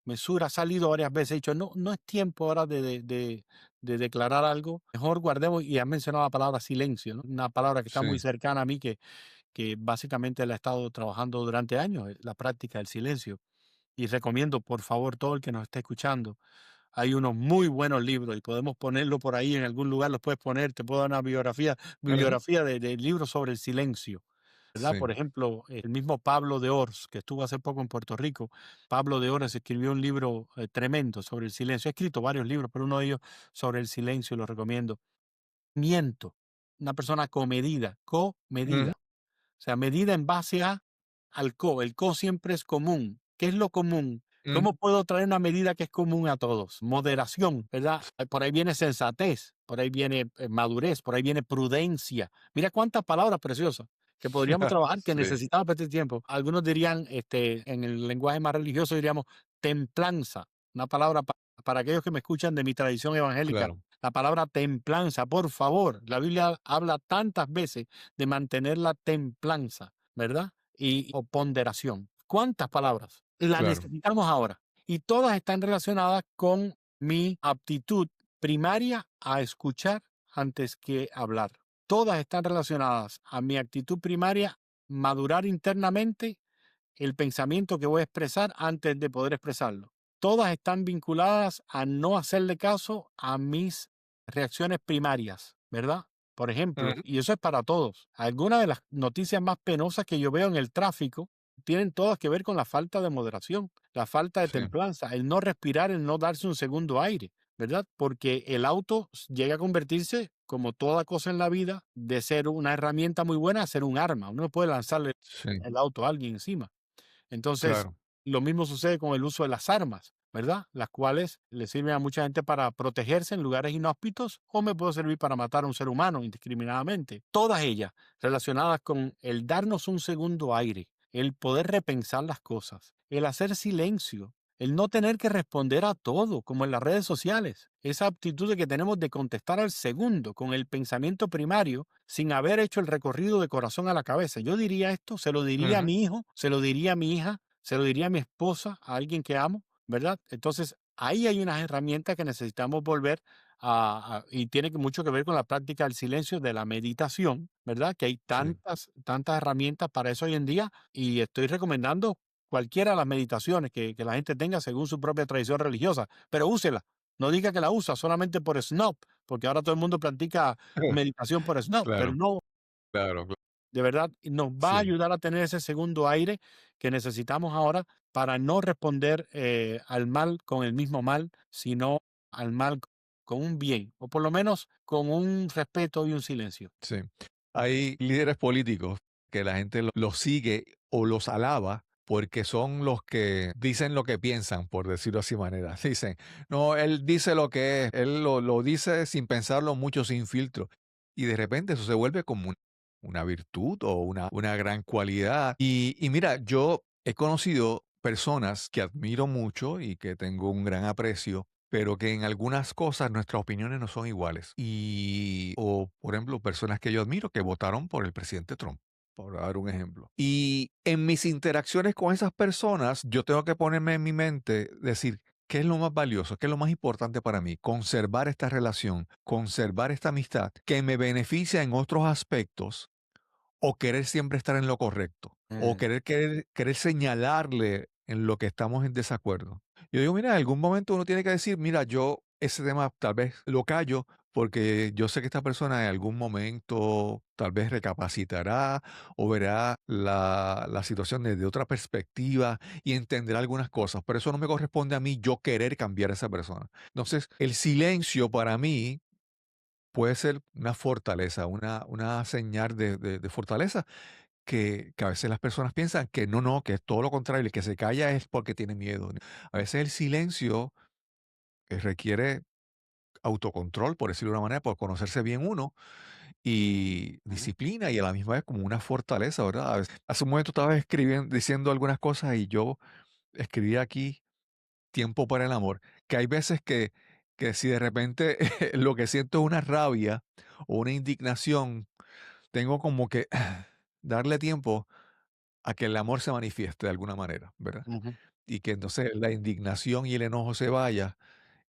Mesura ha salido varias veces, ha dicho, no, no es tiempo ahora de declarar algo, mejor guardemos, y ha mencionado la palabra silencio, ¿no? Una palabra que está muy Sí. cercana a mí, que básicamente la he estado trabajando durante años, la práctica del silencio. Y recomiendo, por favor, todo el que nos esté escuchando, hay unos muy buenos libros y podemos ponerlo por ahí en algún lugar, los puedes poner, te puedo dar una Ujú. bibliografía de libros sobre el silencio, ¿verdad? Sí. Por ejemplo, el mismo Pablo de Ors, que estuvo hace poco en Puerto Rico. Pablo de Ors escribió un libro tremendo sobre el silencio. Ha escrito varios libros, pero uno de ellos sobre el silencio, lo recomiendo. Miento, una persona comedida, Ujú. comedida. O sea, medida en base a al co. El co siempre es común. ¿Qué es lo común? Ujú. ¿Cómo puedo traer una medida que es común a todos? Moderación, ¿verdad? Por ahí viene sensatez, por ahí viene madurez, por ahí viene prudencia. Mira cuántas palabras preciosas que podríamos trabajar que Sí, necesitamos para este tiempo. Algunos dirían, en el lenguaje más religioso diríamos templanza, una palabra para aquellos que me escuchan de mi tradición evangélica. claro, La palabra templanza, por favor. La Biblia habla tantas veces de mantener la templanza, ¿verdad? O ponderación. ¿Cuántas palabras? Las claro. necesitamos ahora. Y todas están relacionadas con mi aptitud primaria a escuchar antes que hablar. Todas están relacionadas a mi actitud primaria, madurar internamente el pensamiento que voy a expresar antes de poder expresarlo. Todas están vinculadas a no hacerle caso a mis reacciones primarias, ¿verdad? Por ejemplo, Ujú. y eso es para todos. Algunas de las noticias más penosas que yo veo en el tráfico tienen todas que ver con la falta de moderación, la falta de Sí, templanza, el no respirar, el no darse un segundo aire, ¿verdad? Porque el auto llega a convertirse, como toda cosa en la vida, de ser una herramienta muy buena a ser un arma. Uno no puede lanzarle sí, el auto a alguien encima. Entonces, claro, lo mismo sucede con el uso de las armas, ¿verdad? Las cuales le sirven a mucha gente para protegerse en lugares inhóspitos o me puede servir para matar a un ser humano indiscriminadamente. Todas ellas relacionadas con el darnos un segundo aire, el poder repensar las cosas, el hacer silencio, el no tener que responder a todo, como en las redes sociales. Esa aptitud de que tenemos de contestar al segundo con el pensamiento primario sin haber hecho el recorrido de corazón a la cabeza. Yo diría esto, se lo diría a ujú, mi hijo, se lo diría a mi hija, se lo diría a mi esposa, a alguien que amo, ¿verdad? Entonces, ahí hay unas herramientas que necesitamos volver y tiene mucho que ver con la práctica del silencio, de la meditación, ¿verdad? Que hay sí, tantas herramientas para eso hoy en día y estoy recomendando cualquiera de las meditaciones que la gente tenga según su propia tradición religiosa, pero úsela. No diga que la usa solamente por snob, porque ahora todo el mundo practica meditación por snob, pero claro, no, claro, de verdad, nos va a sí, ayudar a tener ese segundo aire que necesitamos ahora para no responder al mal con el mismo mal, sino al mal con un bien, o por lo menos con un respeto y un silencio. sí. Hay líderes políticos que la gente los sigue o los alaba porque son los que dicen lo que piensan, por decirlo así manera. Dicen, no, él dice lo que es, él lo dice sin pensarlo mucho, sin filtro. Y de repente eso se vuelve como una virtud o una gran cualidad. Y mira, yo he conocido personas que admiro mucho y que tengo un gran aprecio, pero que en algunas cosas nuestras opiniones no son iguales. O, por ejemplo, personas que yo admiro que votaron por el presidente Trump, por dar un ejemplo. Y en mis interacciones con esas personas, yo tengo que ponerme en mi mente, decir, ¿qué es lo más valioso? ¿Qué es lo más importante para mí? Conservar esta relación, conservar esta amistad que me beneficia en otros aspectos o querer siempre estar en lo correcto, o Mm, querer señalarle en lo que estamos en desacuerdo. Yo digo, mira, en algún momento uno tiene que decir, mira, yo ese tema tal vez lo callo porque yo sé que esta persona en algún momento tal vez recapacitará o verá la situación desde otra perspectiva y entenderá algunas cosas, pero eso no me corresponde a mí yo querer cambiar a esa persona. Entonces, el silencio para mí puede ser una fortaleza, una señal de fortaleza que a veces las personas piensan que no, no, que es todo lo contrario, el que se calla es porque tiene miedo. A veces el silencio requiere autocontrol, por decirlo de una manera, por conocerse bien uno y ujú, disciplina y a la misma vez como una fortaleza, ¿verdad? Hace un momento estaba escribiendo, diciendo algunas cosas y yo escribí aquí tiempo para el amor, que hay veces que si de repente lo que siento es una rabia o una indignación, tengo como que darle tiempo a que el amor se manifieste de alguna manera, ¿verdad? ujú. Y que entonces la indignación y el enojo se vaya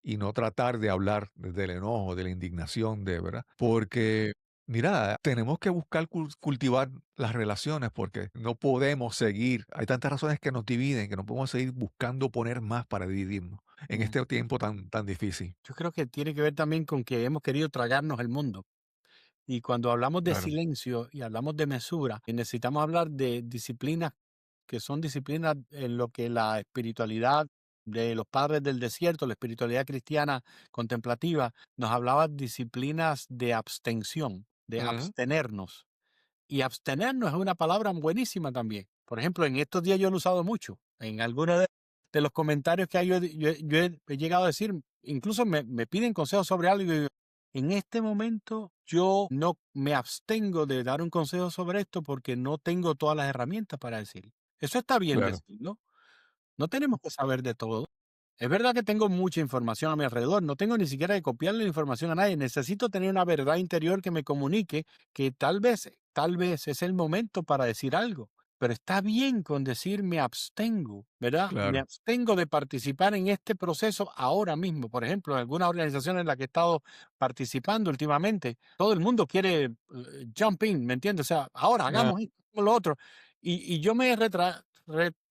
y no tratar de hablar desde el enojo, de la indignación, de, ¿verdad? Porque Mira, tenemos que buscar cultivar las relaciones porque no podemos seguir. Hay tantas razones que nos dividen que no podemos seguir buscando poner más para dividirnos en Mm. este tiempo tan difícil. Yo creo que tiene que ver también con que hemos querido tragarnos el mundo. Y cuando hablamos de Claro. silencio y hablamos de mesura, necesitamos hablar de disciplinas que son disciplinas en lo que la espiritualidad de los padres del desierto, la espiritualidad cristiana contemplativa, nos hablaba disciplinas de abstención, de Ujú, abstenernos. Y abstenernos es una palabra buenísima también. Por ejemplo, en estos días yo lo he usado mucho. En algunos de los comentarios que hay, he llegado a decir, incluso me piden consejos sobre algo y yo digo, en este momento yo no me abstengo de dar un consejo sobre esto porque no tengo todas las herramientas para decir. Eso está bien claro. decirlo. No tenemos que saber de todo. Es verdad que tengo mucha información a mi alrededor, no tengo ni siquiera que copiarle la información a nadie. Necesito tener una verdad interior que me comunique que tal vez es el momento para decir algo. Pero está bien con decir me abstengo, ¿verdad? Me Claro. abstengo de participar en este proceso ahora mismo. Por ejemplo, en algunas organizaciones en las que he estado participando últimamente, todo el mundo quiere jump in, ¿me entiendes? O sea, ahora Ah, hagamos esto, hagamos lo otro. Y yo me he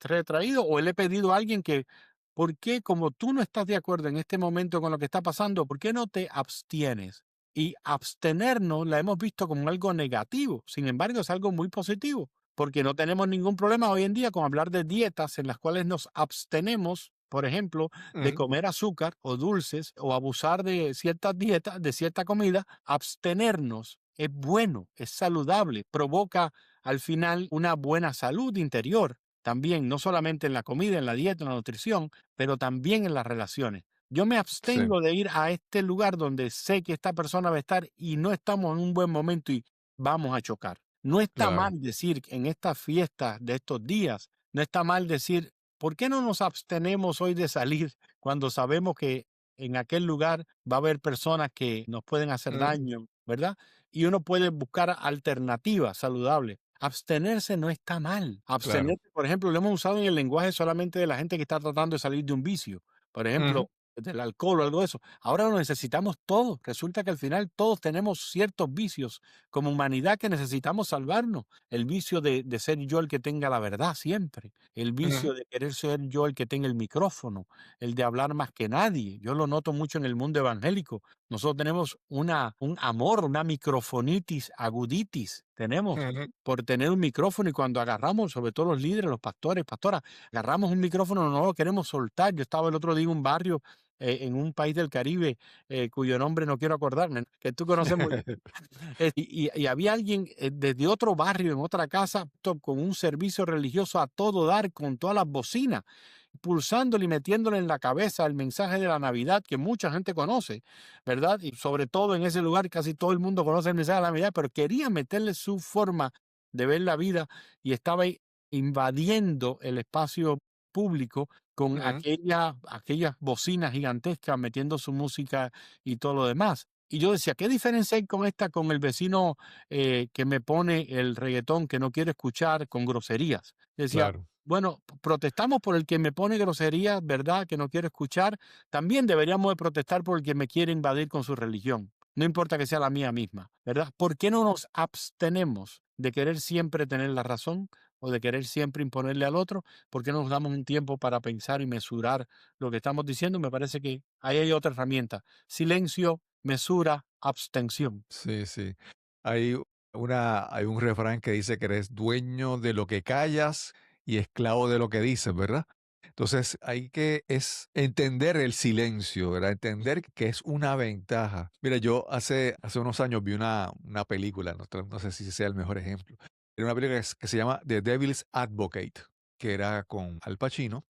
retraído o le he pedido a alguien que ¿por qué, como tú no estás de acuerdo en este momento con lo que está pasando, por qué no te abstienes? Y abstenernos la hemos visto como algo negativo, sin embargo es algo muy positivo, porque no tenemos ningún problema hoy en día con hablar de dietas en las cuales nos abstenemos, por ejemplo, de ujú, comer azúcar o dulces o abusar de ciertas dietas, de cierta comida. Abstenernos es bueno, es saludable, provoca al final una buena salud interior también, no solamente en la comida, en la dieta, en la nutrición, pero también en las relaciones. Yo me sí, abstengo de ir a este lugar donde sé que esta persona va a estar y no estamos en un buen momento y vamos a chocar. No está claro. mal decir en estas fiestas de estos días, no está mal decir, ¿por qué no nos abstenemos hoy de salir cuando sabemos que en aquel lugar va a haber personas que nos pueden hacer Ujú, daño, ¿verdad? Y uno puede buscar alternativas saludables. Abstenerse no está mal. claro. Abstenerse, por ejemplo, lo hemos usado en el lenguaje solamente de la gente que está tratando de salir de un vicio. Por Ujú, ejemplo, del alcohol o algo de eso. Ahora lo necesitamos todos. Resulta que al final todos tenemos ciertos vicios como humanidad que necesitamos salvarnos. El vicio de ser yo el que tenga la verdad siempre. El ujú, vicio de querer ser yo el que tenga el micrófono. El de hablar más que nadie. Yo lo noto mucho en el mundo evangélico. Nosotros tenemos un amor, una microfonitis, aguditis. Tenemos ujú, por tener un micrófono y cuando agarramos, sobre todo los líderes, los pastores, pastoras, agarramos un micrófono, no lo queremos soltar. Yo estaba el otro día en un barrio, en un país del Caribe, cuyo nombre no quiero acordarme, que tú conoces muy bien. Y había alguien desde otro barrio, en otra casa, con un servicio religioso a todo dar, con todas las bocinas, pulsándole y metiéndole en la cabeza el mensaje de la Navidad que mucha gente conoce, ¿verdad? Y sobre todo en ese lugar casi todo el mundo conoce el mensaje de la Navidad, pero quería meterle su forma de ver la vida y estaba ahí invadiendo el espacio público con ujú, aquellas bocinas gigantescas metiendo su música y todo lo demás. Y yo decía, ¿qué diferencia hay con esta, con el vecino que me pone el reggaetón que no quiero escuchar con groserías? Decía, claro. bueno, protestamos por el que me pone groserías, ¿verdad? Que no quiero escuchar. También deberíamos de protestar por el que me quiere invadir con su religión. No importa que sea la mía misma, ¿verdad? ¿Por qué no nos abstenemos de querer siempre tener la razón o de querer siempre imponerle al otro? ¿Por qué no nos damos un tiempo para pensar y mesurar lo que estamos diciendo? Me parece que ahí hay otra herramienta. Silencio, mesura, abstención. Sí, sí. Hay hay un refrán que dice que eres dueño de lo que callas y esclavo de lo que dices, ¿verdad? Entonces hay que es entender el silencio, ¿verdad? Entender que es una ventaja. Mira, yo hace unos años vi una película, no sé si sea el mejor ejemplo. Era una película que se llama The Devil's Advocate, que era con Al Pacino.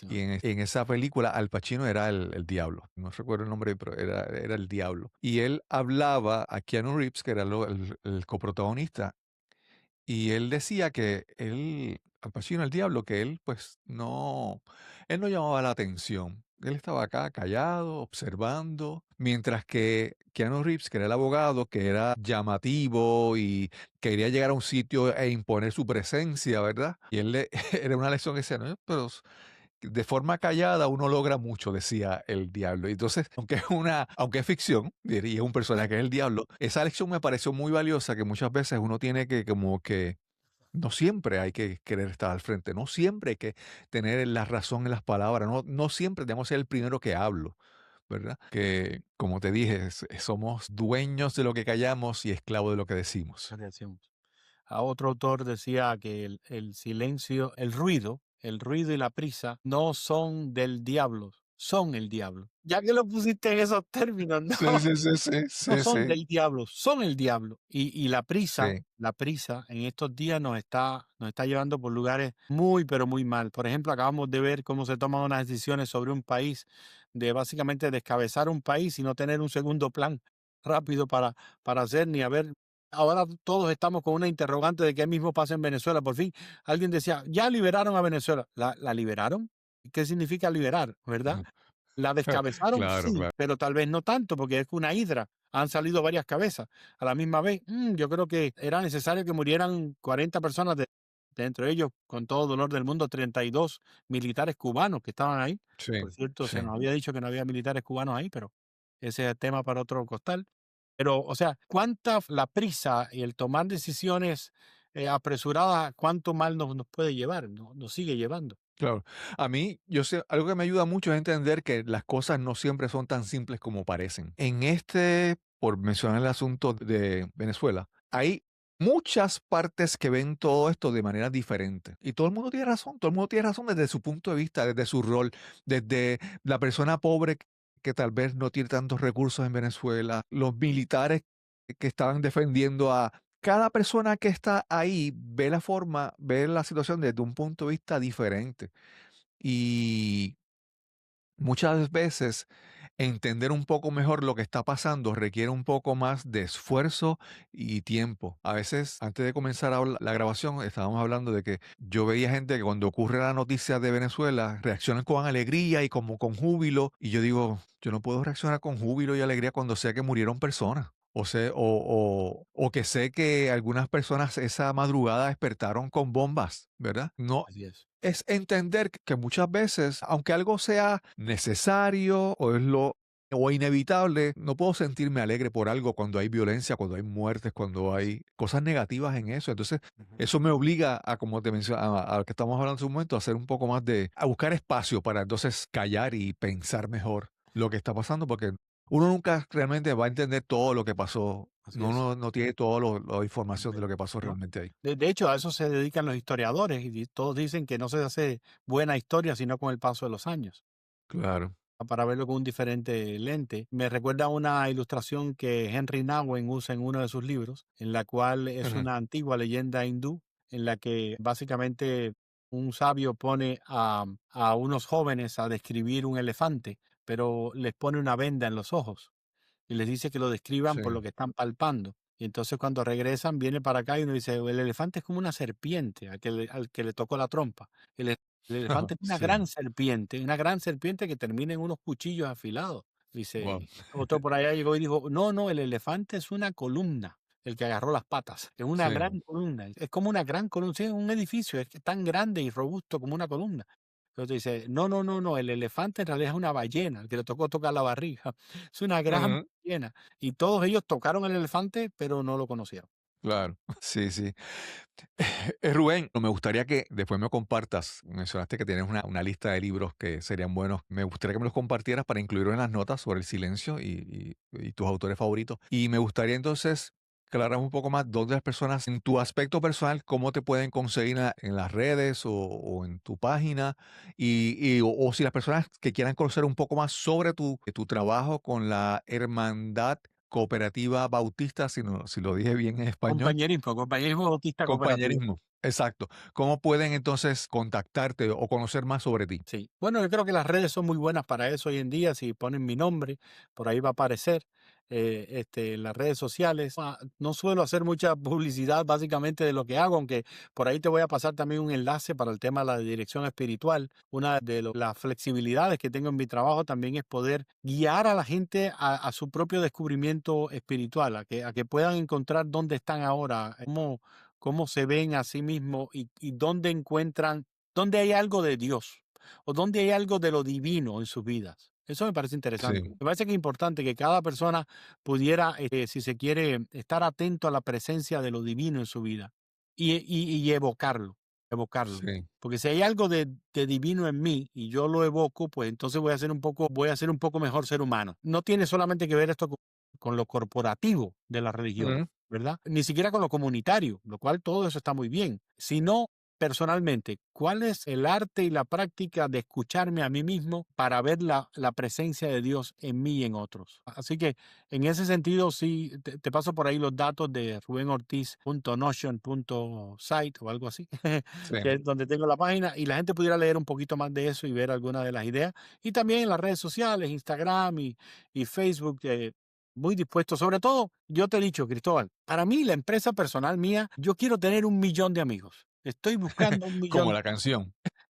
Y Buenísimo. en esa película Al Pacino era el diablo. No recuerdo el nombre, pero era el diablo. Y él hablaba a Keanu Reeves, que era el coprotagonista, y él decía que él, Al Pacino, el diablo, que él pues él no llamaba la atención. Él estaba acá callado, observando, mientras que Keanu Reeves, que era el abogado, que era llamativo y quería llegar a un sitio e imponer su presencia, ¿verdad? Y él era una lección que decía, no, pero de forma callada uno logra mucho, decía el diablo. Y entonces, aunque es ficción, diría un personaje que es el diablo, esa lección me pareció muy valiosa, que muchas veces uno tiene que como que no siempre hay que querer estar al frente, no siempre hay que tener la razón en las palabras, no siempre tenemos que ser el primero que hablo, ¿verdad? Que, como te dije, somos dueños de lo que callamos y esclavos de lo que decimos. Radiación. A otro autor decía que el silencio, el ruido y la prisa no son del diablo, son el diablo. Ya que lo pusiste en esos términos, no, Sí, sí, sí, sí, no sí, son sí, del diablo, son el diablo. Y sí, la prisa en estos días nos está llevando por lugares muy, pero muy mal. Por ejemplo, acabamos de ver cómo se toman unas decisiones sobre un país, de básicamente descabezar un país y no tener un segundo plan rápido para hacer ni haber. Ahora todos estamos con una interrogante de qué mismo pasa en Venezuela. Por fin, alguien decía, ya liberaron a Venezuela. ¿La liberaron? ¿Qué significa liberar, verdad? ujú. ¿La descabezaron? Claro, Sí, claro. pero tal vez no tanto, porque es una hidra. Han salido varias cabezas a la misma vez. Yo creo que era necesario que murieran 40 personas, de entre ellos, con todo dolor del mundo, 32 militares cubanos que estaban ahí. Sí, Por cierto, se sí. nos había dicho que no había militares cubanos ahí, pero ese es el tema para otro costal. Pero, o sea, cuánta la prisa y el tomar decisiones apresuradas, cuánto mal nos puede llevar, nos sigue llevando. Claro. A mí, yo sé, algo que me ayuda mucho es entender que las cosas no siempre son tan simples como parecen. Por mencionar el asunto de Venezuela, hay muchas partes que ven todo esto de manera diferente. Y todo el mundo tiene razón, todo el mundo tiene razón desde su punto de vista, desde su rol, desde la persona pobre que tal vez no tiene tantos recursos en Venezuela, los militares que estaban defendiendo a cada persona que está ahí ve la situación desde un punto de vista diferente. Y muchas veces entender un poco mejor lo que está pasando requiere un poco más de esfuerzo y tiempo. A veces, antes de comenzar la grabación, estábamos hablando de que yo veía gente que cuando ocurre la noticia de Venezuela reaccionan con alegría y como con júbilo. Y yo digo, yo no puedo reaccionar con júbilo y alegría cuando sé que murieron personas. O que sé que algunas personas esa madrugada despertaron con bombas, ¿verdad? No, Así es. es entender que muchas veces, aunque algo sea necesario o inevitable, no puedo sentirme alegre por algo cuando hay violencia, cuando hay muertes, cuando hay cosas negativas en eso. Entonces, Ujú. eso me obliga a, como te mencionaba, a lo que estamos hablando hace un momento, a hacer un poco más a buscar espacio para entonces callar y pensar mejor lo que está pasando, porque uno nunca realmente va a entender todo lo que pasó. Así es. Uno no tiene toda la información de Ve, lo que pasó ¿no? realmente ahí. De hecho, a eso se dedican los historiadores y todos dicen que no se hace buena historia sino con el paso de los años, Claro. para verlo con un diferente lente. Me recuerda una ilustración que Henry Nowen usa en uno de sus libros, en la cual es Ujú. una antigua leyenda hindú, en la que básicamente un sabio pone a unos jóvenes a describir un elefante, pero les pone una venda en los ojos y les dice que lo describan Sí. por lo que están palpando. Y entonces cuando regresan, viene para acá y uno dice, el elefante es como una serpiente al que le tocó la trompa. El elefante es Sí. una gran serpiente que termina en unos cuchillos afilados. Wow. Dice, otro por allá llegó y dijo, no, no, el elefante es una columna, el que agarró las patas, es una Sí. gran columna, es como una gran columna, sí, es un edificio, es tan grande y robusto como una columna. Entonces dice, no, no, no, no, el elefante en realidad es una ballena, el que le tocó tocar la barriga. Es una gran Ujú. ballena. Y todos ellos tocaron el elefante, pero no lo conocieron. Claro. Sí, sí. Rubén, me gustaría que después me compartas, mencionaste que tienes una lista de libros que serían buenos. Me gustaría que me los compartieras para incluirlo en las notas sobre el silencio y tus autores favoritos. Y me gustaría entonces que hablaras un poco más dónde las personas, en tu aspecto personal, cómo te pueden conseguir en las redes o en tu página. O si las personas que quieran conocer un poco más sobre tu trabajo con la Hermandad Cooperativa Bautista, si lo dije bien en español. Compañerismo bautista cooperativo. Compañerismo, exacto. ¿Cómo pueden entonces contactarte o conocer más sobre ti? Sí. Bueno, yo creo que las redes son muy buenas para eso hoy en día. Si ponen mi nombre, por ahí va a aparecer en las redes sociales. No suelo hacer mucha publicidad básicamente de lo que hago, aunque por ahí te voy a pasar también un enlace para el tema de la dirección espiritual. Una de las flexibilidades que tengo en mi trabajo también es poder guiar a la gente a su propio descubrimiento espiritual, a que puedan encontrar dónde están ahora, cómo se ven a sí mismos y dónde encuentran, dónde hay algo de Dios. o dónde hay algo de lo divino en sus vidas. Eso me parece interesante. Sí. Me parece que es importante que cada persona pudiera, si se quiere, estar atento a la presencia de lo divino en su vida y evocarlo, evocarlo. Sí. Porque si hay algo de divino en mí y yo lo evoco, pues entonces voy a ser un poco mejor ser humano. No tiene solamente que ver esto con lo corporativo de la religión, Ujú. ¿verdad? Ni siquiera con lo comunitario, lo cual todo eso está muy bien, sino personalmente, ¿cuál es el arte y la práctica de escucharme a mí mismo para ver la presencia de Dios en mí y en otros? Así que en ese sentido, sí, te paso por ahí los datos de rubenortiz.notion.site o algo así, Sí. que es donde tengo la página y la gente pudiera leer un poquito más de eso y ver algunas de las ideas. Y también en las redes sociales, Instagram y Facebook, muy dispuesto. Sobre todo, yo te he dicho, Cristóbal, para mí, la empresa personal mía, yo quiero tener 1 millón de amigos. Estoy buscando un Como millón. la canción.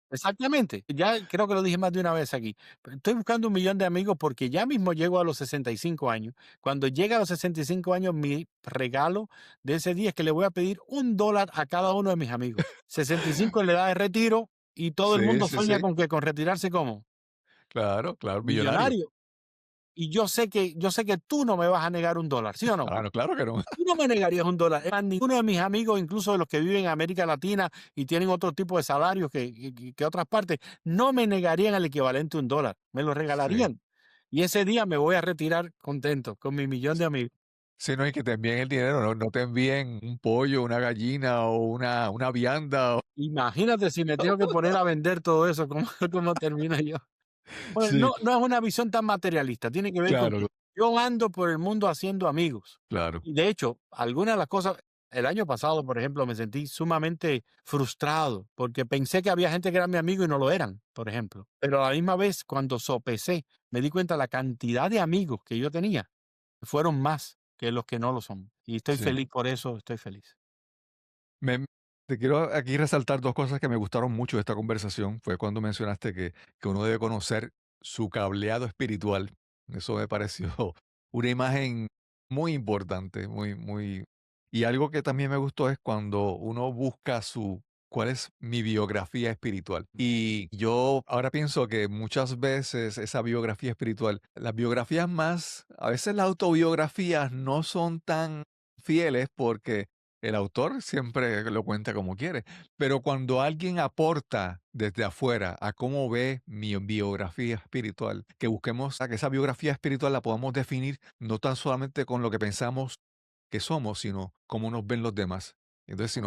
Exactamente. Ya creo que lo dije más de una vez aquí. Pero estoy buscando 1 millón de amigos porque ya mismo llego a los 65 años. Cuando llegue a los 65 años, mi regalo de ese día es que le voy a pedir $1 a cada uno de mis amigos. 65 en la edad de retiro y todo el Sí, mundo sí, sueña sí. con que con retirarse como Claro, claro, millonario. millonario. Y yo sé que tú no me vas a negar $1, ¿sí o no? Ah, no, claro que no. Tú no me negarías $1. Es más, ninguno de mis amigos, incluso de los que viven en América Latina y tienen otro tipo de salarios que otras partes, no me negarían el equivalente a $1. Me lo Sí. regalarían. Y ese día me voy a retirar contento con mi millón de amigos. Sí, no, y que te envíen el dinero, no te envíen un pollo, una gallina o una vianda. Imagínate si me tengo que poner a vender todo eso, ¿cómo, cómo termino yo? Bueno, Sí, no es una visión tan materialista, tiene que ver con claro, que yo ando por el mundo haciendo amigos. claro. Y de hecho, algunas de las cosas, el año pasado, por ejemplo, me sentí sumamente frustrado porque pensé que había gente que era mi amigo y no lo eran, por ejemplo. Pero a la misma vez, cuando sopesé, me di cuenta la cantidad de amigos que yo tenía fueron más que los que no lo son. Y estoy Sí. feliz por eso, estoy feliz. Me te quiero aquí resaltar 2 cosas que me gustaron mucho de esta conversación. Fue cuando mencionaste que uno debe conocer su cableado espiritual. Eso me pareció una imagen muy importante, muy y algo que también me gustó es cuando uno busca cuál es mi biografía espiritual. Y yo ahora pienso que muchas veces esa biografía espiritual, las biografías más a veces las autobiografías no son tan fieles porque el autor siempre lo cuenta como quiere, pero cuando alguien aporta desde afuera a cómo ve mi biografía espiritual, que busquemos a que esa biografía espiritual la podamos definir no tan solamente con lo que pensamos que somos, sino cómo nos ven los demás. Entonces,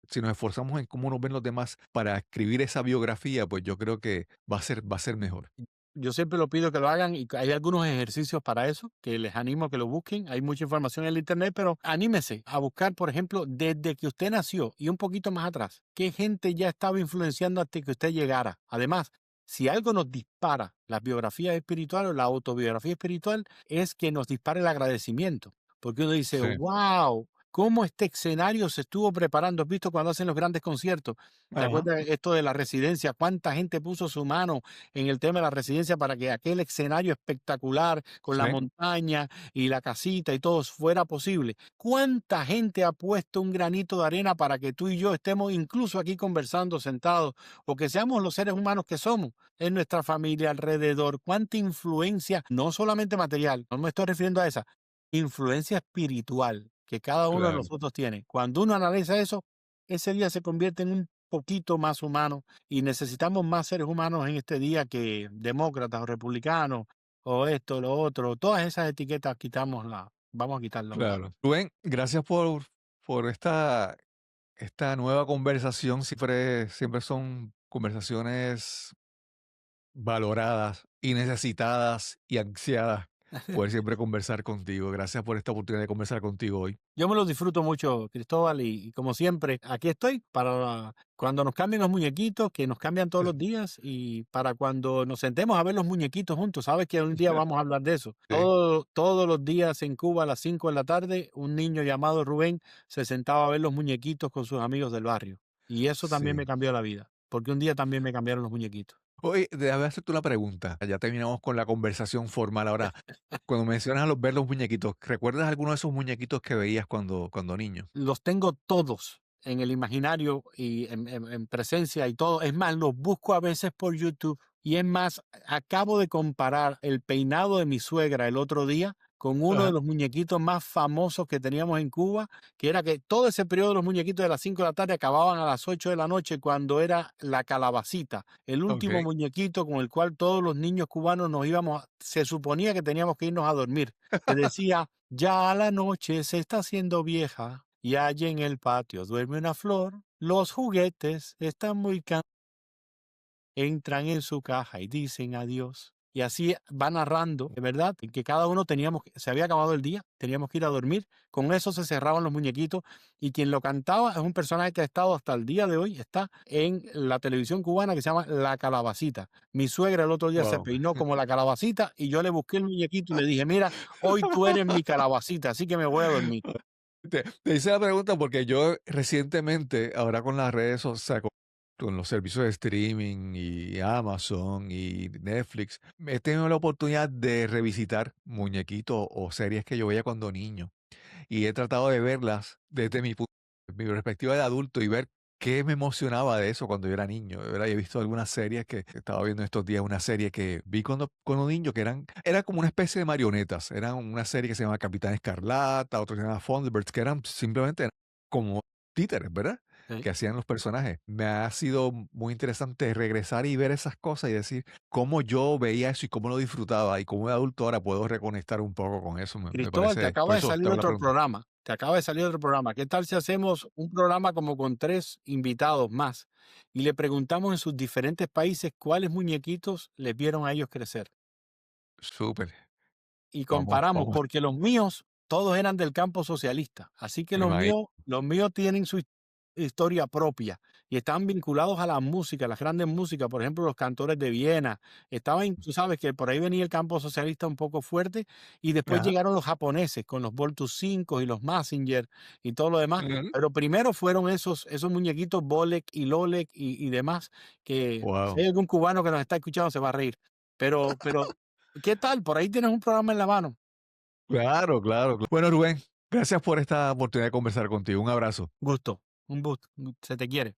si nos esforzamos en cómo nos ven los demás para escribir esa biografía, pues yo creo que va a ser mejor. Yo siempre lo pido que lo hagan y hay algunos ejercicios para eso que les animo a que lo busquen. Hay mucha información en el internet, pero anímese a buscar, por ejemplo, desde que usted nació y un poquito más atrás, qué gente ya estaba influenciando hasta que usted llegara. Además, si algo nos dispara la biografía espiritual o la autobiografía espiritual, es que nos dispara el agradecimiento. Porque uno dice, Sí. wow, cómo este escenario se estuvo preparando. ¿Has visto cuando hacen los grandes conciertos? ¿Te Ajá. acuerdas esto de la residencia? ¿Cuánta gente puso su mano en el tema de la residencia para que aquel escenario espectacular con la Sí. montaña y la casita y todo fuera posible? ¿Cuánta gente ha puesto un granito de arena para que tú y yo estemos incluso aquí conversando sentados o que seamos los seres humanos que somos en nuestra familia alrededor? ¿Cuánta influencia, no solamente material, no me estoy refiriendo a esa, influencia espiritual que cada uno de Claro, nosotros tiene? Cuando uno analiza eso, ese día se convierte en un poquito más humano y necesitamos más seres humanos en este día que demócratas o republicanos o esto, lo otro. Todas esas etiquetas vamos a quitarlas un lado. claro. Rubén, gracias por esta nueva conversación. Siempre son conversaciones valoradas y necesitadas y ansiadas poder siempre conversar contigo. Gracias por esta oportunidad de conversar contigo hoy. Yo me lo disfruto mucho, Cristóbal, y como siempre, aquí estoy para cuando nos cambien los muñequitos, que nos cambian todos los días, y para cuando nos sentemos a ver los muñequitos juntos. Sabes que un día vamos a hablar de eso. Sí, Todos los días en Cuba a las 5 de la tarde, un niño llamado Rubén se sentaba a ver los muñequitos con sus amigos del barrio. Y eso también me sí. cambió la vida, porque un día también me cambiaron los muñequitos. Oye, déjame hacerte una pregunta. Ya terminamos con la conversación formal. Ahora, cuando mencionas ver los muñequitos, ¿recuerdas alguno de esos muñequitos que veías cuando niño? Los tengo todos en el imaginario y en presencia y todo. Es más, los busco a veces por YouTube. Y es más, acabo de comparar el peinado de mi suegra el otro día con uno de Ajá. los muñequitos más famosos que teníamos en Cuba, que era que todo ese periodo de los muñequitos de las 5 de la tarde acababan a las 8 de la noche cuando era la calabacita, el último Okey. muñequito con el cual todos los niños cubanos nos íbamos, se suponía que teníamos que irnos a dormir, que decía, ya la noche se está haciendo vieja y allí en el patio duerme una flor, los juguetes están muy cansados, entran en su caja y dicen adiós. Y así va narrando, de verdad, en que cada uno se había acabado el día, teníamos que ir a dormir. Con eso se cerraban los muñequitos. Y quien lo cantaba es un personaje que ha estado hasta el día de hoy, está en la televisión cubana que se llama La Calabacita. Mi suegra el otro día se Guau. peinó como la calabacita y yo le busqué el muñequito y le dije, mira, hoy tú eres mi calabacita, así que me voy a dormir. Te hice la pregunta porque yo recientemente, ahora con las redes, o sea, con los servicios de streaming y Amazon y Netflix, he tenido la oportunidad de revisitar muñequitos o series que yo veía cuando niño. Y he tratado de verlas desde mi perspectiva de adulto y ver qué me emocionaba de eso cuando yo era niño, de verdad. Y he visto algunas series que estaba viendo estos días, una serie que vi cuando niño, que era como una especie de marionetas. Era una serie que se llama Capitán Escarlata, otra que se llama Thunderbirds, que eran simplemente como títeres, ¿verdad? ¿Sí? Que hacían los personajes. Me ha sido muy interesante regresar y ver esas cosas y decir cómo yo veía eso y cómo lo disfrutaba y cómo de adulto ahora puedo reconectar un poco con eso. Me Cristóbal, te parece, acaba por de eso salir te hago la otro pregunta. programa. Te acaba de salir otro programa. ¿Qué tal si hacemos un programa como con 3 invitados más y le preguntamos en sus diferentes países cuáles muñequitos les vieron a ellos crecer? Súper. Y Vamos, comparamos, vamos, porque los míos todos eran del campo socialista, así que me imagino. los míos tienen su historia propia y están vinculados a la música, las grandes músicas, por ejemplo, los cantores de Viena. Tú sabes que por ahí venía el campo socialista un poco fuerte y después Ajá. llegaron los japoneses con los Voltus 5 y los Mazinger y todo lo demás, Ujú. pero primero fueron esos muñequitos Bolek y Lolek y demás, que si Guau. hay algún cubano que nos está escuchando se va a reír. Pero ¿qué tal? Por ahí tienes un programa en la mano. Claro, claro, bueno, Rubén, gracias por esta oportunidad de conversar contigo. Un abrazo. Gusto, un gusto. Se te quiere.